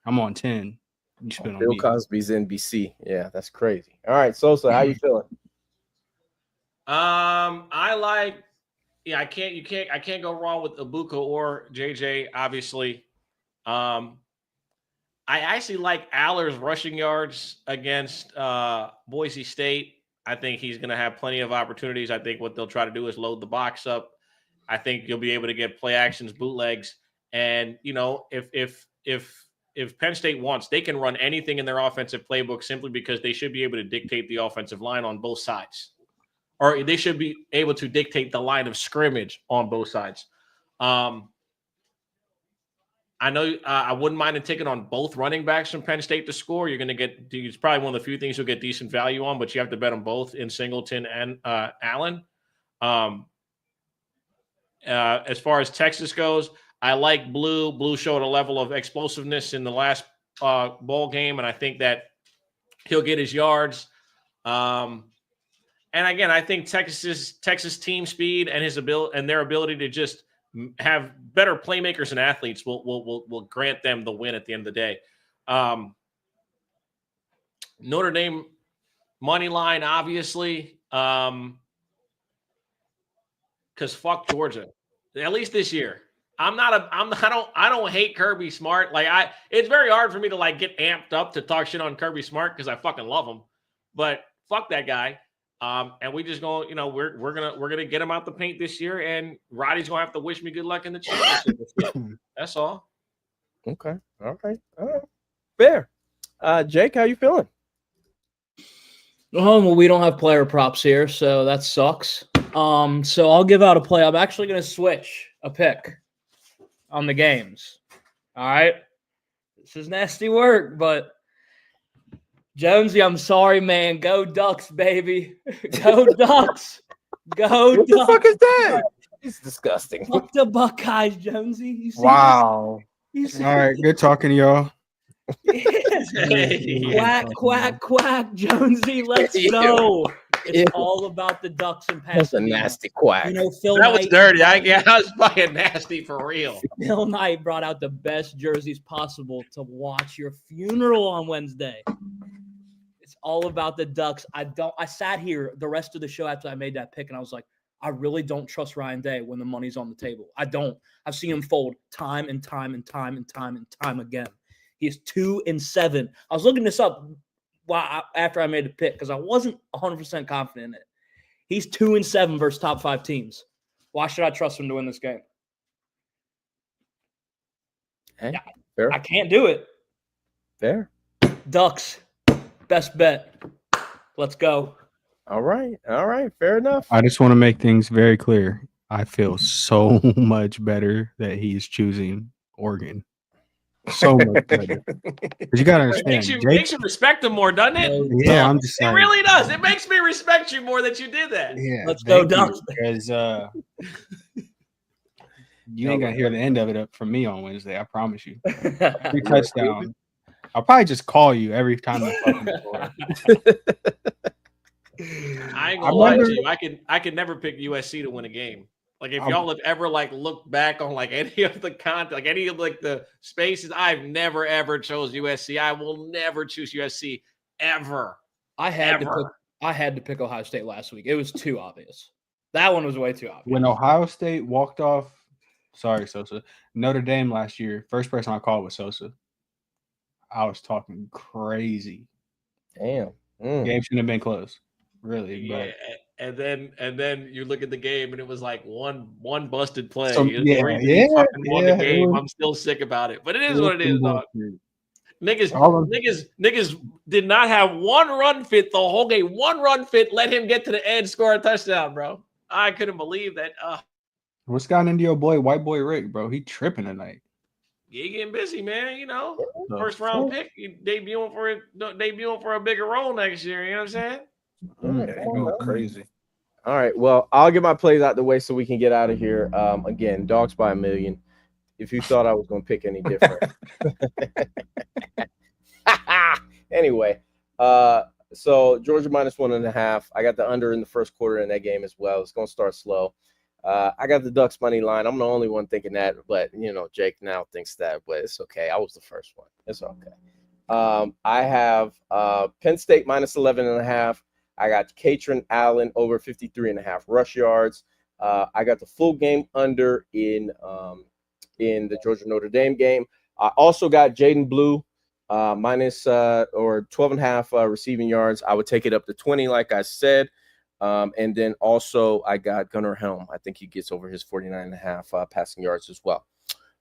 on 10. You spit on Bill me. Cosby's NBC. Yeah, that's crazy. All right, Sosa, how you feeling? I like. Yeah, I can't go wrong with Ibuka or JJ. Obviously, I actually like Aller's rushing yards against Boise State. I think he's going to have plenty of opportunities. I think what they'll try to do is load the box up. I think you'll be able to get play actions, bootlegs, and if Penn State wants, they can run anything in their offensive playbook simply because they should be able to dictate the offensive line on both sides, or they should be able to dictate the line of scrimmage on both sides. I know I wouldn't mind a ticket on both running backs from Penn State to score. You're going to get – it's probably one of the few things you'll get decent value on, but you have to bet on both in Singleton and Allen. As far as Texas goes, I like Blue. Blue showed a level of explosiveness in the last ball game, and I think that he'll get his yards. And again, I think Texas team speed and his ability and their ability to just – have better playmakers and athletes will grant them the win at the end of the day. Notre Dame money line, obviously, because fuck Georgia. At least this year, I don't hate Kirby Smart. It's very hard for me to get amped up to talk shit on Kirby Smart because I fucking love him, but fuck that guy. And we just go, we're gonna get him out the paint this year, and Roddy's gonna have to wish me good luck in the championship this year. That's all. Okay. All right. Fair. Jake, how you feeling? Well, we don't have player props here, so that sucks. So I'll give out a play. I'm actually gonna switch a pick on the games. All right. This is nasty work, but Jonesy, I'm sorry, man. Go Ducks, baby. Go Ducks. Go What Ducks. the fuck is that? It's disgusting. Fuck the Buckeyes, Jonesy. You see Wow. this? All right, good talking to y'all. Yes. Quack, quack, quack, Jonesy. Let's go. It's all about the Ducks and Pasadena. That's a nasty quack. Phil That was Knight, dirty. That was fucking nasty for real. Phil Knight brought out the best jerseys possible to watch your funeral on Wednesday. It's all about the Ducks. I sat here the rest of the show after I made that pick, and I was like, I really don't trust Ryan Day when the money's on the table. I don't. I've seen him fold time and time and time and time and time again. He is 2-7. I was looking this up after I made the pick because I wasn't 100% confident in it. He's 2-7 versus top 5 teams. Why should I trust him to win this game? Hey, fair. I can't do it. Fair. Ducks, best bet. Let's go. All right. Fair enough. I just want to make things very clear. I feel so much better that he's choosing Oregon. So much better. Because you gotta understand. Makes you respect him more, doesn't it? Yeah, I'm just saying. It really does. It makes me respect you more that you did that. Yeah, Let's go Ducks. Because you ain't gonna hear the end of it up from me on Wednesday. I promise you. 3 touchdowns. I'll probably just call you every time I fucking score. I ain't gonna lie to you. I could never pick USC to win a game. If y'all have ever looked back on any of the content, any of the spaces, I've never ever chose USC. I will never choose USC ever. I had to pick Ohio State last week. It was too obvious. That one was way too obvious. When Ohio State walked off, sorry, Sosa, Notre Dame last year, first person I called was Sosa. I was talking crazy. Damn. Game shouldn't have been close. really. Yeah, But and then you look at the game and it was like one busted play. some, It's the yeah, reason he fucking won the yeah, it game. was, I'm still sick about it, but it it is was what it some is, dog. bullshit. Niggas, All of- niggas did not have one run fit the whole game. One run fit, let him get to the edge, score a touchdown, bro. I couldn't believe that. What's gotten into your boy, white boy Rick, bro? He tripping tonight. He getting busy, man. You know, The first round fuck? pick, he debuting for a bigger role next year. You know what I'm saying? Yeah, you going crazy. All right. Well, I'll get my plays out the way so we can get out of here. Again, dogs by a million. If you thought I was going to pick any different. Anyway, so Georgia -1.5. I got the under in the first quarter in that game as well. It's going to start slow. I got the Ducks money line. I'm the only one thinking that, but Jake now thinks that, but it's okay. I was the first one. It's okay. I have Penn State -11.5. I got Katrin Allen over 53.5 rush yards. I got the full game under in the Georgia Notre Dame game. I also got Jaden Blue minus or 12.5 receiving yards. I would take it up to 20, like I said. And then also I got Gunnar Helm. I think he gets over his 49.5 passing yards as well.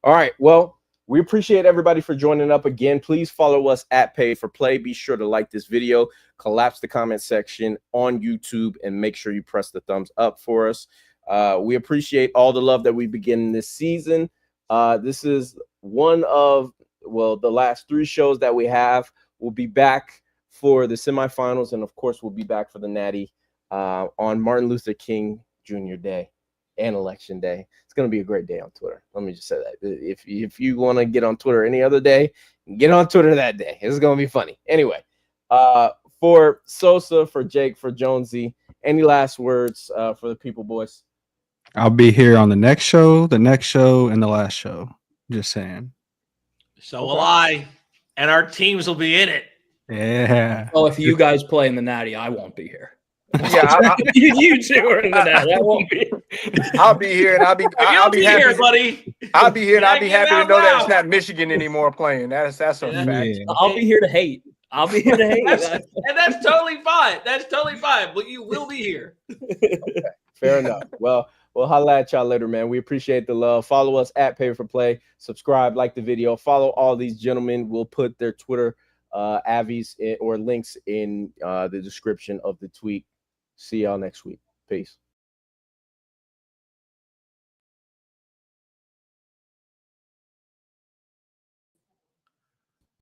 All right. Well, we appreciate everybody for joining up again. Please follow us at Pay for Play. Be sure to like this video, collapse the comment section on YouTube, and make sure you press the thumbs up for us. We appreciate all the love that we've been getting this season. This is one of, the last 3 shows that we have. We'll be back for the semifinals, and of course, we'll be back for the Natty on Martin Luther King Jr. Day and Election Day. It's going to be a great day on Twitter. Let me just say that. If you want to get on Twitter any other day, get on Twitter that day. It's going to be funny. Anyway, for Sosa, for Jake, for Jonesy, any last words for the people, boys? I'll be here on the next show, and the last show. Just saying. So will I, and our teams will be in it. Yeah. Well, if you guys play in the Natty, I won't be here. Yeah, you two are in the Natty. I won't be. I'll be here, and I'll be happy. Here, buddy. I'll be here, and I'll be Yeah, happy to get know that out it's not Michigan anymore playing. That's a fact. Yeah. I'll be here to hate. I'll be here to hate. And that's totally fine. That's totally fine. But you will be here. Fair enough. Well, we'll holla at y'all later, man. We appreciate the love. Follow us at Pay for Play. Subscribe, like the video. Follow all these gentlemen. We'll put their Twitter avies or links in the description of the tweet. See y'all next week. Peace.